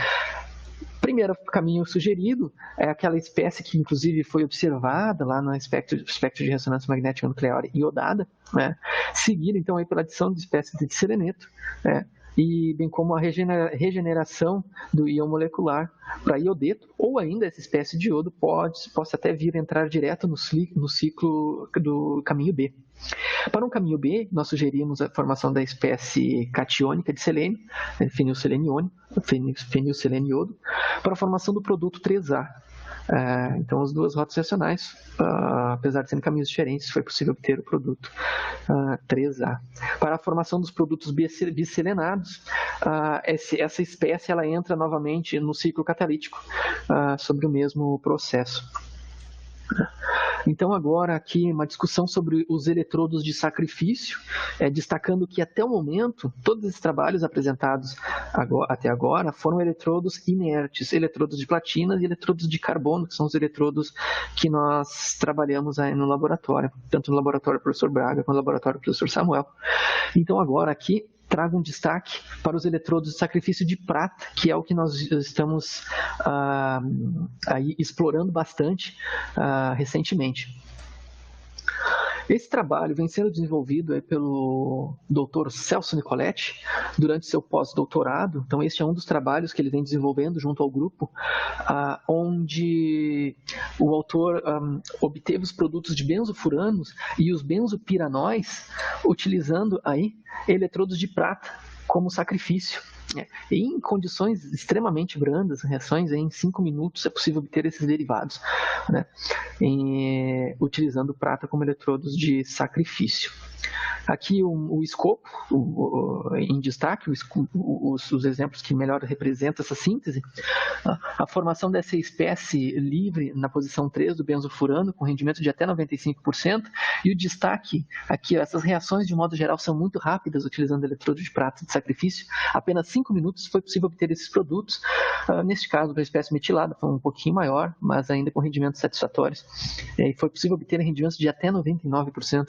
O primeiro caminho sugerido é aquela espécie que, inclusive, foi observada lá no espectro de ressonância magnética nuclear iodada, né, seguida, então, aí pela adição de espécies de seleneto, né, e bem como a regeneração do íon molecular para iodeto, ou ainda essa espécie de iodo possa até vir a entrar direto no ciclo do caminho B. Para um caminho B, nós sugerimos a formação da espécie catiônica de selênio, fenilseleniônio, fenilseleniodo, para a formação do produto 3A. Então, as 2 rotas reacionais, apesar de serem caminhos diferentes, foi possível obter o produto 3A. Para a formação dos produtos biselenados, essa espécie ela entra novamente no ciclo catalítico, sobre o mesmo processo. Então, agora aqui uma discussão sobre os eletrodos de sacrifício, destacando que até o momento, todos esses trabalhos apresentados até agora foram eletrodos inertes, eletrodos de platina e eletrodos de carbono, que são os eletrodos que nós trabalhamos aí no laboratório, tanto no laboratório do professor Braga quanto no laboratório do professor Samuel. Então, agora aqui, trago um destaque para os eletrodos de sacrifício de prata, que é o que nós estamos aí explorando bastante recentemente. Esse trabalho vem sendo desenvolvido pelo Dr. Celso Nicoletti durante seu pós-doutorado. Então, este é um dos trabalhos que ele vem desenvolvendo junto ao grupo, onde o autor obteve os produtos de benzofuranos e os benzopiranóis utilizando aí eletrodos de prata como sacrifício. Em condições extremamente brandas, reações em 5 minutos, é possível obter esses derivados, né, utilizando prata como eletrodos de sacrifício. Aqui o escopo, em destaque, os exemplos que melhor representam essa síntese, a formação dessa espécie livre na posição 3 do benzofurano, com rendimento de até 95%, e o destaque aqui, essas reações de modo geral são muito rápidas, utilizando eletrodo de prata de sacrifício, apenas 5 minutos foi possível obter esses produtos. Neste caso, para a espécie metilada, foi um pouquinho maior, mas ainda com rendimentos satisfatórios, e foi possível obter rendimentos de até 99%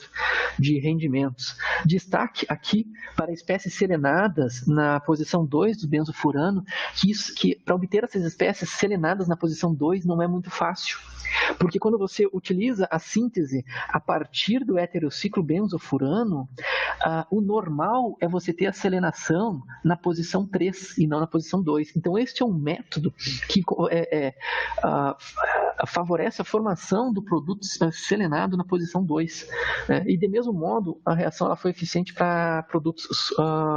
de rendimentos. Destaque aqui para espécies selenadas na posição 2 do benzofurano, que para obter essas espécies selenadas na posição 2 não é muito fácil, porque quando você utiliza a síntese a partir do heterociclo benzofurano, o normal é você ter a selenação na posição 3 e não na posição 2. Então, este é um método que favorece a formação do produto selenado na posição 2. E, de mesmo modo, a reação ela foi eficiente para produtos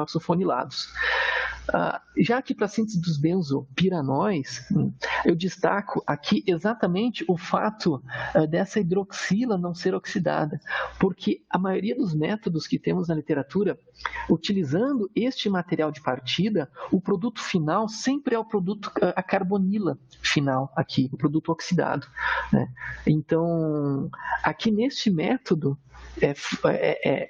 sulfonilados. Já aqui para a síntese dos benzopiranóis, eu destaco aqui exatamente o fato dessa hidroxila não ser oxidada, porque a maioria dos métodos que temos na literatura, utilizando este material de partida, o produto final sempre é o produto, a carbonila final aqui, o produto oxidado, né? Então, aqui neste método,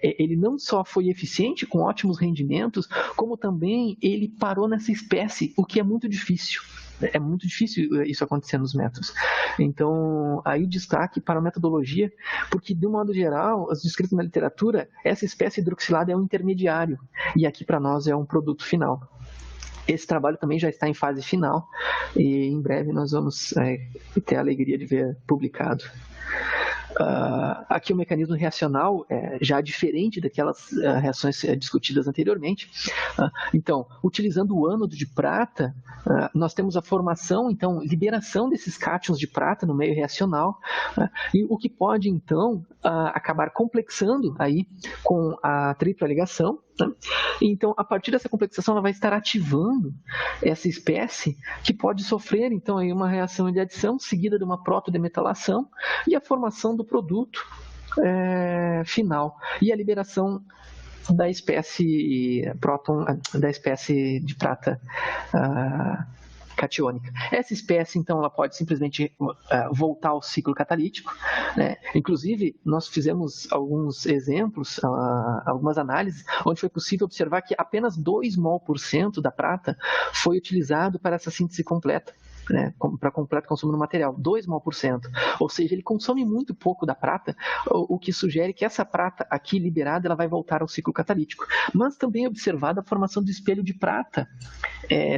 ele não só foi eficiente, com ótimos rendimentos, como também ele parou nessa espécie, o que é muito difícil. É muito difícil isso acontecer nos métodos. Então, aí o destaque para a metodologia, porque, de um modo geral, as descritas na literatura, essa espécie hidroxilada é um intermediário, e aqui para nós é um produto final. Esse trabalho também já está em fase final, e em breve nós vamos ter a alegria de ver publicado. Aqui o mecanismo reacional é já diferente daquelas reações discutidas anteriormente. Então, utilizando o ânodo de prata, nós temos a formação, então, liberação desses cátions de prata no meio reacional, e o que pode, então, acabar complexando aí com a tripla ligação, né? Então, a partir dessa complexação, ela vai estar ativando essa espécie que pode sofrer, então, aí uma reação de adição seguida de uma protodemetallação e a formação do produto final e a liberação da espécie próton, da espécie de prata catiônica. Essa espécie, então, ela pode simplesmente voltar ao ciclo catalítico, né? Inclusive, nós fizemos alguns exemplos, algumas análises, onde foi possível observar que apenas 2 mol% da prata foi utilizado para essa síntese completa, né, para completo consumo do material, 2 mol%. Ou seja, ele consome muito pouco da prata, o que sugere que essa prata aqui liberada ela vai voltar ao ciclo catalítico. Mas também é observada a formação do espelho de prata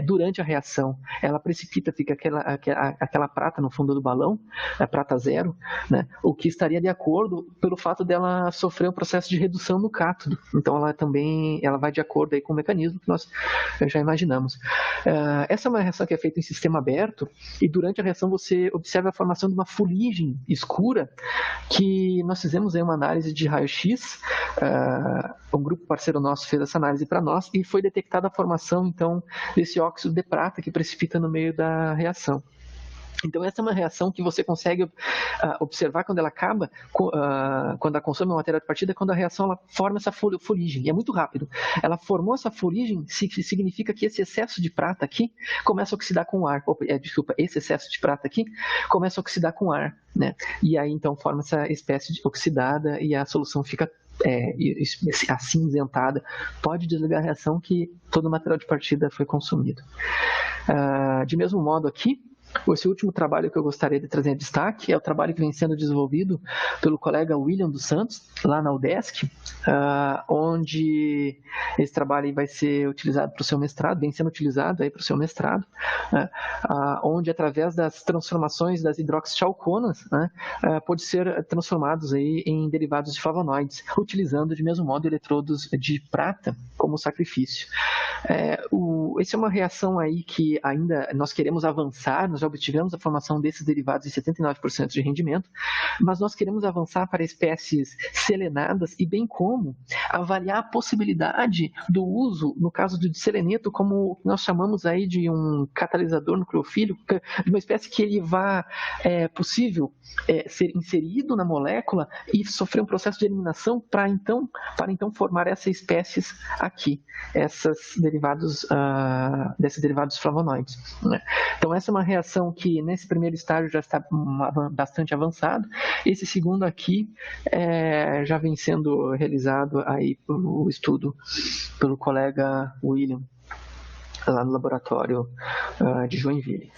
durante a reação. Ela precipita, fica aquela prata no fundo do balão, a prata zero, né, o que estaria de acordo pelo fato dela sofrer um processo de redução no cátodo. Então ela vai de acordo aí com o mecanismo que nós já imaginamos. Essa é uma reação que é feita em sistema aberto, e durante a reação você observa a formação de uma fuligem escura, que nós fizemos aí uma análise de raio-x, um grupo parceiro nosso fez essa análise para nós, e foi detectada a formação, então, desse óxido de prata que precipita no meio da reação. Então, essa é uma reação que você consegue observar quando ela acaba, quando ela consome o material de partida, quando a reação ela forma essa fuligem, e é muito rápido. Ela formou essa fuligem, significa que esse excesso de prata aqui começa a oxidar com o ar. Esse excesso de prata aqui começa a oxidar com o ar, né? E aí, então, forma essa espécie de oxidada e a solução fica acinzentada. Pode desligar a reação que todo o material de partida foi consumido. De mesmo modo aqui, esse último trabalho que eu gostaria de trazer em destaque é o trabalho que vem sendo desenvolvido pelo colega William dos Santos, lá na UDESC, onde esse trabalho vai ser utilizado para o seu mestrado, vem sendo utilizado aí para o seu mestrado, onde através das transformações das hidroxichalconas, pode ser transformados aí em derivados de flavonoides, utilizando de mesmo modo eletrodos de prata como sacrifício. Essa é uma reação aí que ainda nós queremos avançar, nós já obtivemos a formação desses derivados em 79% de rendimento, mas nós queremos avançar para espécies selenadas e bem como avaliar a possibilidade do uso, no caso do seleneto, como nós chamamos aí de um catalisador nucleofílico, de uma espécie que ele possível ser inserido na molécula e sofrer um processo de eliminação para então formar essas espécies aqui, desses derivados flavonoides, né? Então essa é uma reação que nesse primeiro estágio já está bastante avançado. Esse segundo aqui já vem sendo realizado aí o estudo pelo colega William lá no laboratório de Joinville.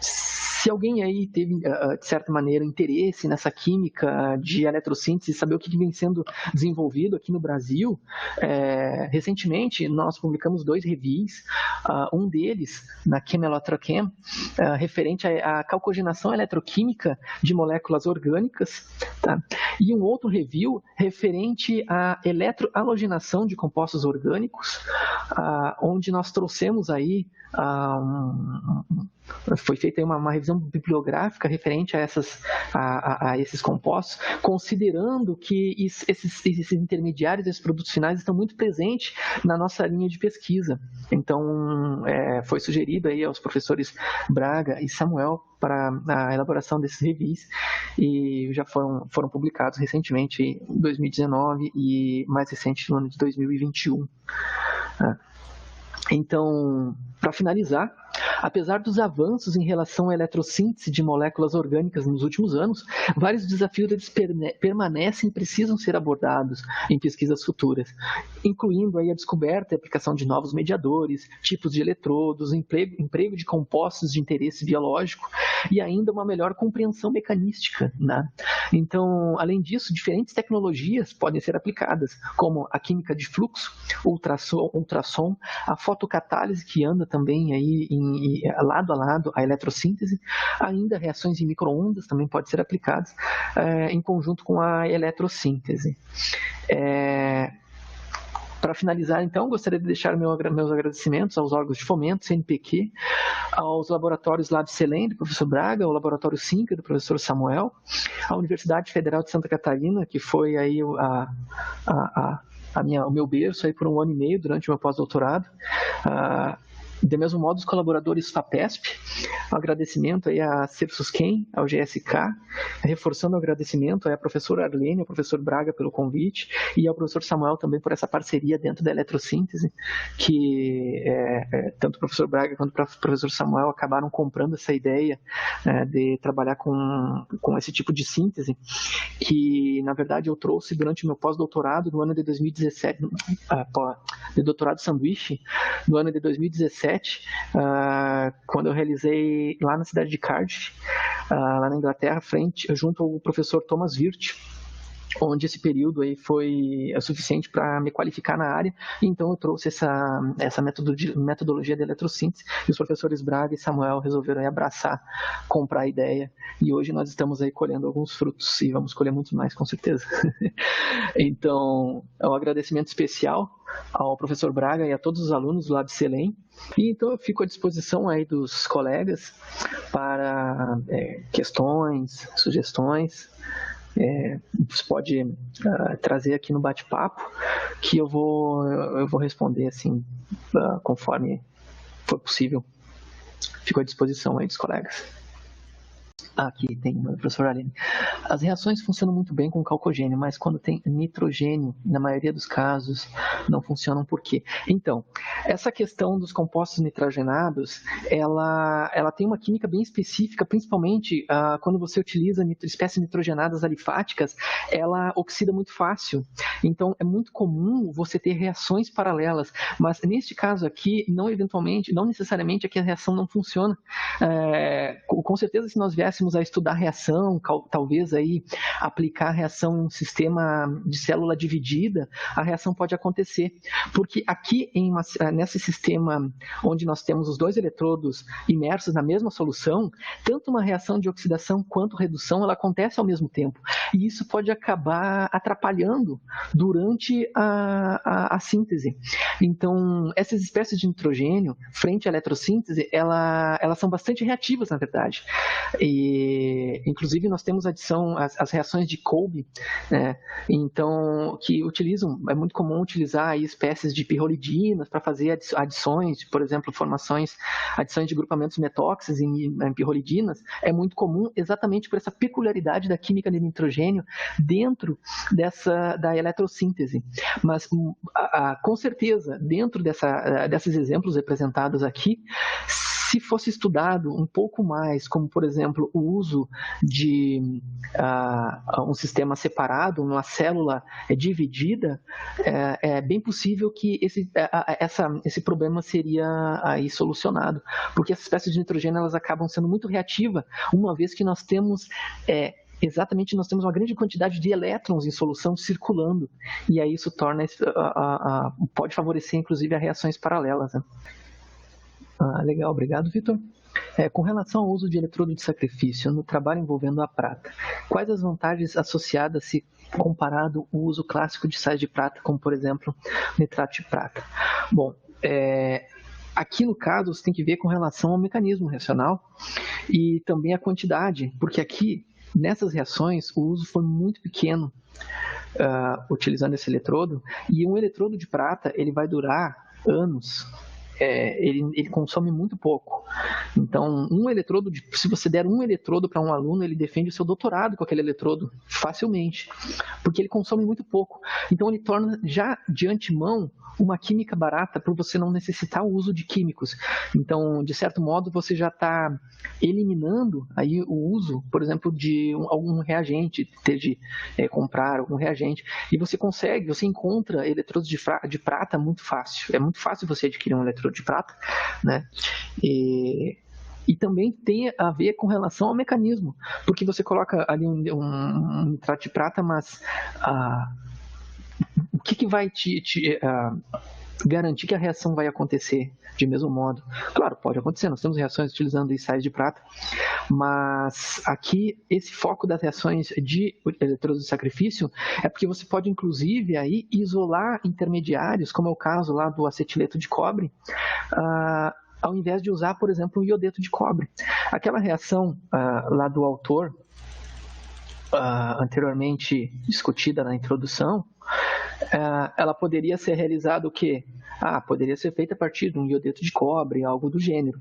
Se alguém aí teve, de certa maneira, interesse nessa química de eletrossíntese, saber o que vem sendo desenvolvido aqui no Brasil, recentemente nós publicamos 2 reviews, um deles na Chem Electrochem, referente à calcogenação eletroquímica de moléculas orgânicas, tá? E um outro review referente à eletrohalogenação de compostos orgânicos, onde nós trouxemos aí foi feita uma revisão bibliográfica referente a esses compostos, considerando que esses intermediários, esses produtos finais estão muito presentes na nossa linha de pesquisa. Então, foi sugerido aí aos professores Braga e Samuel para a elaboração desses reviews, e já foram publicados recentemente em 2019 e mais recente no ano de 2021. Então, para finalizar, apesar dos avanços em relação à eletrossíntese de moléculas orgânicas nos últimos anos, vários desafios permanecem e precisam ser abordados em pesquisas futuras, incluindo aí a descoberta e aplicação de novos mediadores, tipos de eletrodos, emprego de compostos de interesse biológico e ainda uma melhor compreensão mecanística, né? Então, além disso, diferentes tecnologias podem ser aplicadas, como a química de fluxo, ultrassom, a fotocatálise, que anda também aí lado a lado a eletrossíntese, ainda reações em micro-ondas também podem ser aplicadas em conjunto com a eletrossíntese. Para finalizar, então, gostaria de deixar meus agradecimentos aos órgãos de fomento, CNPq, aos laboratórios Lab Selem, do professor Braga, ao laboratório SINCA, do professor Samuel, à Universidade Federal de Santa Catarina, que foi aí o meu berço aí por 1 ano e meio durante o meu pós-doutorado. Do mesmo modo, os colaboradores FAPESP, um agradecimento aí a Cepsusquem, ao GSK, reforçando o agradecimento à professora Arlene, ao professor Braga pelo convite e ao professor Samuel também por essa parceria dentro da eletrossíntese, que tanto o professor Braga quanto o professor Samuel acabaram comprando essa ideia de trabalhar com esse tipo de síntese, que na verdade eu trouxe durante o meu pós-doutorado no ano de 2017, de doutorado sanduíche, no ano de 2017, quando eu realizei lá na cidade de Cardiff, lá na Inglaterra, junto ao professor Thomas Wirth, onde esse período aí foi suficiente para me qualificar na área, e então eu trouxe essa metodologia de eletrossíntese, e os professores Braga e Samuel resolveram aí abraçar, comprar a ideia, e hoje nós estamos aí colhendo alguns frutos, e vamos colher muito mais, com certeza. Então, é um agradecimento especial ao professor Braga e a todos os alunos do Lab Selem, e então eu fico à disposição aí dos colegas para questões, sugestões. Você pode trazer aqui no bate-papo, que eu vou responder assim, conforme for possível. Fico à disposição aí dos colegas. Aqui tem o professor Aline. As reações funcionam muito bem com calcogênio, mas quando tem nitrogênio, na maioria dos casos, não funcionam. Por quê? Então, essa questão dos compostos nitrogenados, ela tem uma química bem específica, principalmente quando você utiliza espécies nitrogenadas alifáticas, ela oxida muito fácil. Então, é muito comum você ter reações paralelas, mas neste caso aqui, não necessariamente aqui a reação não funciona. Com certeza, se nós viéssemos a estudar reação, talvez aí aplicar a reação em um sistema de célula dividida, a reação pode acontecer, porque aqui nesse sistema onde nós temos os dois eletrodos imersos na mesma solução, tanto uma reação de oxidação quanto redução, ela acontece ao mesmo tempo, e isso pode acabar atrapalhando durante a síntese. Então, essas espécies de nitrogênio, frente à eletrossíntese, elas são bastante reativas, na verdade. Inclusive, nós temos as reações de Kolbe, né? Então, que utilizam, é muito comum utilizar aí espécies de pirrolidinas para fazer adições, por exemplo, adições de grupamentos metóxis em pirrolidinas, é muito comum exatamente por essa peculiaridade da química de nitrogênio dentro da eletrossíntese. Mas, com certeza, dentro desses exemplos representados aqui, se fosse estudado um pouco mais, como, por exemplo, o uso de um sistema separado, uma célula dividida, é bem possível que esse problema seria aí solucionado, porque essas espécies de nitrogênio elas acabam sendo muito reativas, uma vez que nós temos nós temos uma grande quantidade de elétrons em solução circulando, e aí isso pode favorecer, inclusive, as reações paralelas, né? Legal, obrigado, Vitor. Com relação ao uso de eletrodo de sacrifício no trabalho envolvendo a prata, quais as vantagens associadas se comparado o uso clássico de sais de prata, como, por exemplo, nitrato de prata? Bom, aqui no caso você tem que ver com relação ao mecanismo reacional e também a quantidade, porque aqui, nessas reações, o uso foi muito pequeno utilizando esse eletrodo, e um eletrodo de prata ele vai durar anos. Ele consome muito pouco. Então, se você der um eletrodo para um aluno, ele defende o seu doutorado com aquele eletrodo facilmente, porque ele consome muito pouco. Então, ele torna já de antemão uma química barata para você não necessitar o uso de químicos. Então, de certo modo, você já está eliminando aí o uso, por exemplo, de algum reagente, ter de comprar algum reagente, e você encontra eletrodos de prata muito fácil. É muito fácil você adquirir um eletrodo de prata, né? E também tem a ver com relação ao mecanismo, porque você coloca ali um nitrato de prata, mas o que vai te garantir que a reação vai acontecer de mesmo modo? Claro, pode acontecer, nós temos reações utilizando sais de prata, mas aqui esse foco das reações de eletrodos de sacrifício é porque você pode inclusive aí isolar intermediários, como é o caso lá do acetileto de cobre, ao invés de usar, por exemplo, o iodeto de cobre. Aquela reação lá do autor, anteriormente discutida na introdução, ela poderia ser realizada o quê? Poderia ser feita a partir de um iodeto de cobre, algo do gênero.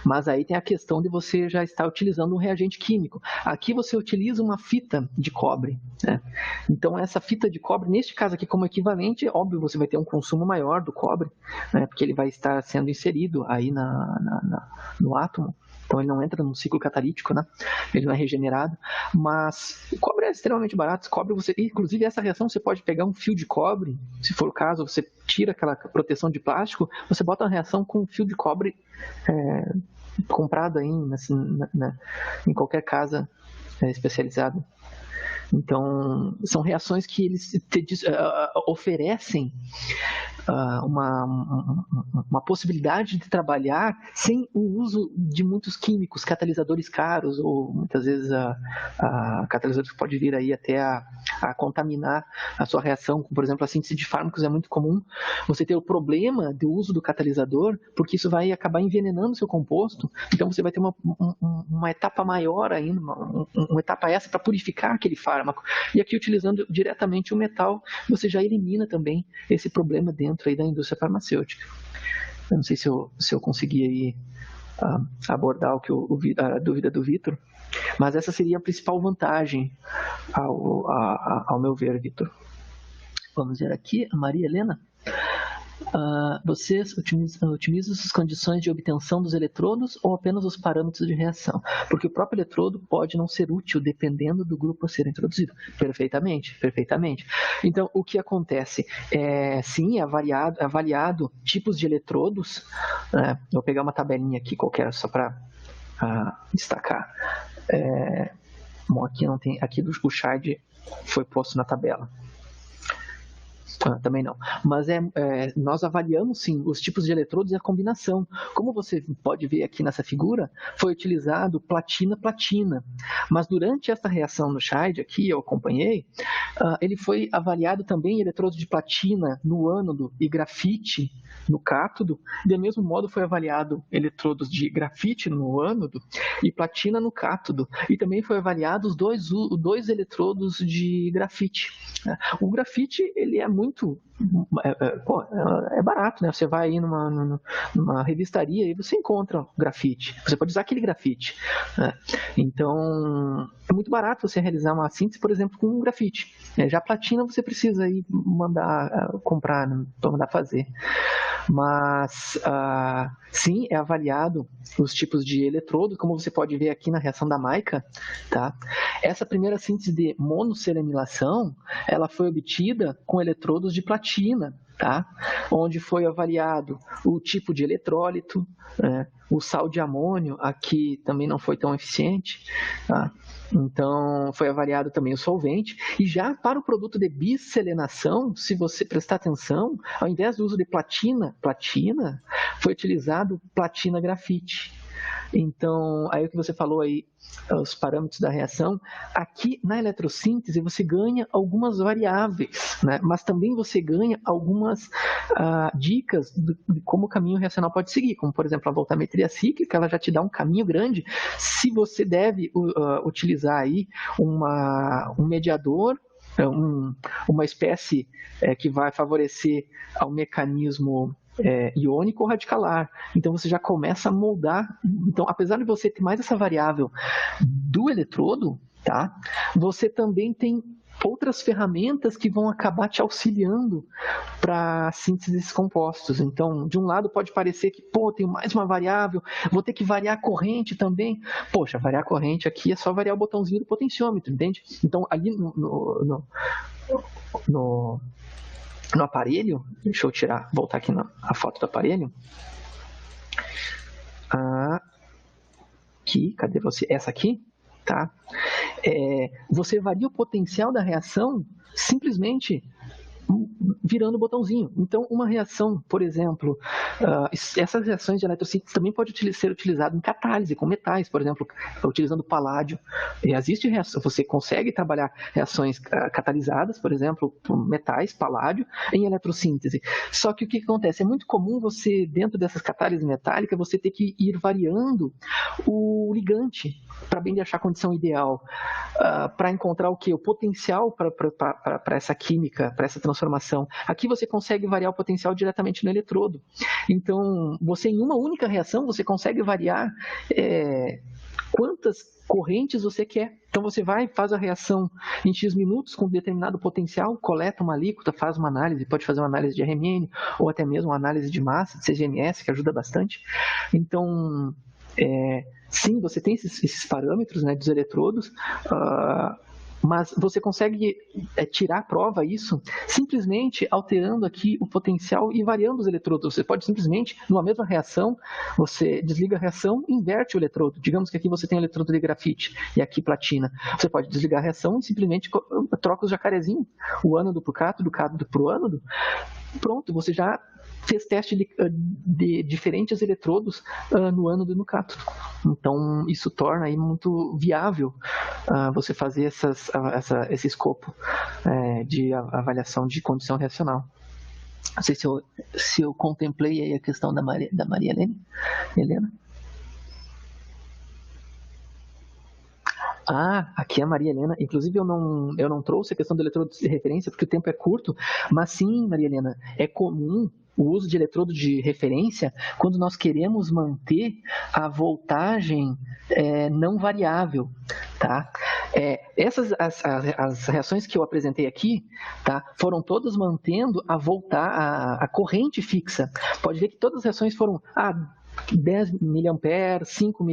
Mas aí tem a questão de você já estar utilizando um reagente químico. Aqui você utiliza uma fita de cobre, né? Então essa fita de cobre, neste caso aqui como equivalente, óbvio, você vai ter um consumo maior do cobre, né? Porque ele vai estar sendo inserido aí no átomo. Então ele não entra no ciclo catalítico, né? Ele não é regenerado. Mas o cobre é extremamente barato. Inclusive, essa reação você pode pegar um fio de cobre, se for o caso, você tira aquela proteção de plástico, você bota uma reação com um fio de cobre comprado aí em qualquer casa especializada. Então, são reações que eles oferecem uma possibilidade de trabalhar sem o uso de muitos químicos, catalisadores caros, ou muitas vezes catalisadores que pode vir aí até a contaminar a sua reação. Por exemplo, a síntese de fármacos é muito comum você ter o problema do uso do catalisador, porque isso vai acabar envenenando o seu composto, então você vai ter uma etapa maior ainda, uma etapa essa para purificar aquele fármaco. E aqui, utilizando diretamente o metal, você já elimina também esse problema dentro aí da indústria farmacêutica. Eu não sei se eu consegui aí abordar a dúvida do Vitor, mas essa seria a principal vantagem ao meu ver, Vitor. Vamos ver aqui, a Maria Helena. Vocês otimizam as condições de obtenção dos eletrodos ou apenas os parâmetros de reação? Porque o próprio eletrodo pode não ser útil dependendo do grupo a ser introduzido. Perfeitamente. Então, o que acontece? Sim, é avaliado tipos de eletrodos. Vou pegar uma tabelinha aqui qualquer só para destacar. Bom, aqui não tem. Aqui o Shard foi posto na tabela. Também não. Mas nós avaliamos, sim, os tipos de eletrodos e a combinação. Como você pode ver aqui nessa figura, foi utilizado platina-platina. Mas durante essa reação no Scheid, aqui eu acompanhei, ele foi avaliado também eletrodos de platina no ânodo e grafite no cátodo. Do mesmo modo, foi avaliado eletrodos de grafite no ânodo e platina no cátodo. E também foi avaliado os dois eletrodos de grafite. O grafite, ele é muito barato, né? Você vai aí numa revistaria e você encontra grafite. Você pode usar aquele grafite, né? Então, é muito barato você realizar uma síntese, por exemplo, com um grafite. Já a platina você precisa aí mandar comprar, mandar fazer. Mas, sim, é avaliado os tipos de eletrodo, como você pode ver aqui na reação da Maika, tá? Essa primeira síntese de monoceramilação, ela foi obtida com eletrodos de platina, tá? Onde foi avaliado o tipo de eletrólito, o sal de amônio, aqui também não foi tão eficiente, tá? Então, foi avaliado também o solvente. E já para o produto de biselenação, se você prestar atenção, ao invés do uso de platina, foi utilizado platina grafite. Então, aí o que você falou aí, os parâmetros da reação, aqui na eletrossíntese você ganha algumas variáveis, né? Mas também você ganha algumas dicas de como o caminho reacional pode seguir, como por exemplo a voltametria cíclica, ela já te dá um caminho grande, se você deve utilizar aí um mediador, uma espécie que vai favorecer ao mecanismo iônico ou radicalar. Então você já começa a moldar. Então, apesar de você ter mais essa variável do eletrodo, tá? Você também tem outras ferramentas que vão acabar te auxiliando para a síntese desses compostos. Então, de um lado pode parecer que, tem mais uma variável, vou ter que variar a corrente também. Poxa, variar a corrente aqui é só variar o botãozinho do potenciômetro, entende? Então, ali no aparelho, deixa eu voltar aqui na foto do aparelho. Aqui, cadê você? Essa aqui, tá? Você varia o potencial da reação simplesmente virando o botãozinho. Então, uma reação, por exemplo, essas reações de eletrossíntese também pode ser utilizado em catálise com metais, por exemplo, utilizando paládio. Existe reação, você consegue trabalhar reações catalisadas, por exemplo, por metais, paládio, em eletrossíntese. Só que o que acontece? É muito comum você, dentro dessas catálises metálicas, você ter que ir variando o ligante para bem achar a condição ideal, para encontrar o quê? O potencial para essa química, para essa transformação reação. Aqui você consegue variar o potencial diretamente no eletrodo. Então, você em uma única reação, você consegue variar quantas correntes você quer. Então você vai, faz a reação em X minutos com determinado potencial, coleta uma alíquota, faz uma análise, pode fazer uma análise de RMN ou até mesmo uma análise de massa, de CGMS, que ajuda bastante. Então, sim, você tem esses parâmetros, né, dos eletrodos, mas você consegue tirar a prova isso simplesmente alterando aqui o potencial e variando os eletrodos. Você pode simplesmente, numa mesma reação, você desliga a reação e inverte o eletrodo. Digamos que aqui você tem eletrodo de grafite e aqui platina. Você pode desligar a reação e simplesmente troca os jacarezinhos, o ânodo para o cátodo, o cátodo para o ânodo. Pronto, você já fez teste de diferentes eletrodos no ânodo e no cátodo. Então, isso torna aí muito viável você fazer esse escopo de avaliação de condição reacional. Não sei se eu contemplei aí a questão da Maria Helena. Aqui é a Maria Helena. Inclusive, eu não trouxe a questão do eletrodo de referência, porque o tempo é curto, mas sim, Maria Helena, é comum o uso de eletrodo de referência quando nós queremos manter a voltagem não variável, tá? As reações que eu apresentei aqui, tá, foram todas mantendo a corrente fixa. Pode ver que todas as reações foram 10 mA, 5 mA,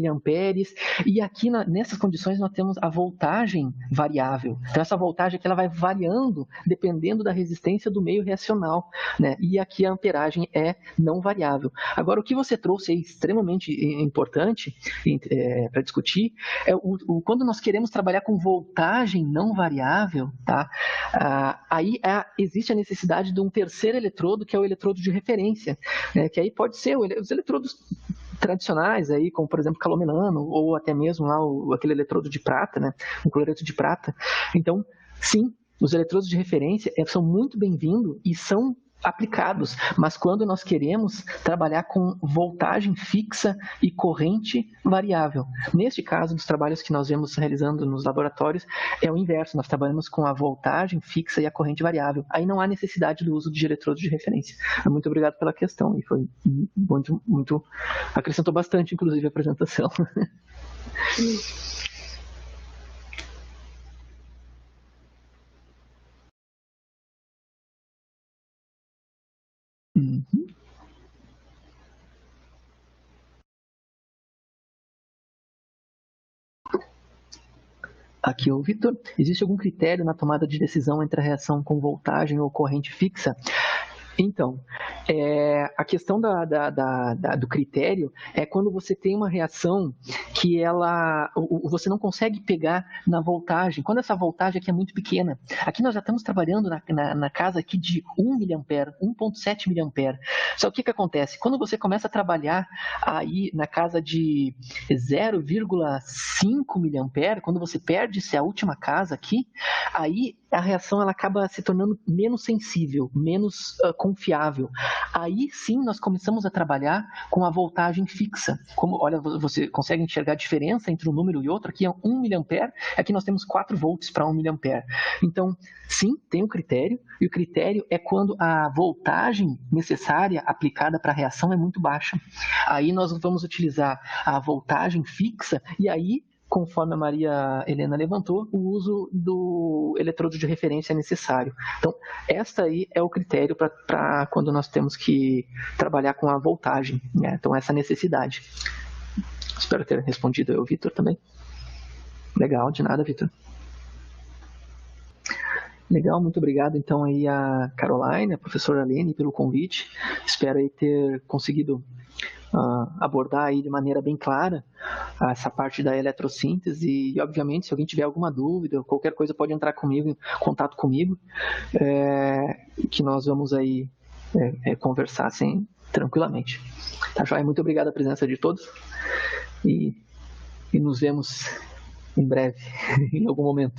e aqui nessas condições nós temos a voltagem variável. Então essa voltagem aqui ela vai variando dependendo da resistência do meio reacional, né? E aqui a amperagem é não variável. Agora o que você trouxe é extremamente importante para discutir é quando nós queremos trabalhar com voltagem não variável, tá? Aí existe a necessidade de um terceiro eletrodo, que é o eletrodo de referência, né? Que aí pode ser os eletrodos tradicionais, aí, como por exemplo calomelano, ou até mesmo lá aquele eletrodo de prata, né? O cloreto de prata. Então, sim, os eletrodos de referência são muito bem-vindos e são aplicados, mas quando nós queremos trabalhar com voltagem fixa e corrente variável. Neste caso, dos trabalhos que nós vemos realizando nos laboratórios, é o inverso, nós trabalhamos com a voltagem fixa e a corrente variável. Aí não há necessidade do uso de eletrodos de referência. Muito obrigado pela questão, e foi muito acrescentou bastante, inclusive, a apresentação. Aqui, o Vitor, existe algum critério na tomada de decisão entre a reação com voltagem ou corrente fixa? Então, a questão do critério é quando você tem uma reação que você não consegue pegar na voltagem, quando essa voltagem aqui é muito pequena. Aqui nós já estamos trabalhando na casa aqui de 1 mA, 1,7 mA. Só que o que acontece? Quando você começa a trabalhar aí na casa de 0,5 mA, quando você perde a última casa aqui, aí a reação ela acaba se tornando menos sensível, menos confiável. Aí sim nós começamos a trabalhar com a voltagem fixa. Olha, você consegue enxergar a diferença entre um número e outro? Aqui é 1 mA, aqui nós temos 4 volts para 1 mA. Então, sim, tem um critério, e o critério é quando a voltagem necessária aplicada para a reação é muito baixa. Aí nós vamos utilizar a voltagem fixa, e aí, conforme a Maria Helena levantou, o uso do eletrodo de referência é necessário. Então, esta aí é o critério para quando nós temos que trabalhar com a voltagem, né? Então, essa necessidade. Espero ter respondido eu, Vitor, também. Legal, de nada, Vitor. Legal, muito obrigado então aí a Caroline, a professora Lene pelo convite. Espero aí ter conseguido abordar aí de maneira bem clara essa parte da eletrossíntese e, obviamente, se alguém tiver alguma dúvida, qualquer coisa pode entrar comigo, em contato comigo, que nós vamos aí conversar assim, tranquilamente. Tá, joia? Muito obrigado a presença de todos e nos vemos em breve, em algum momento.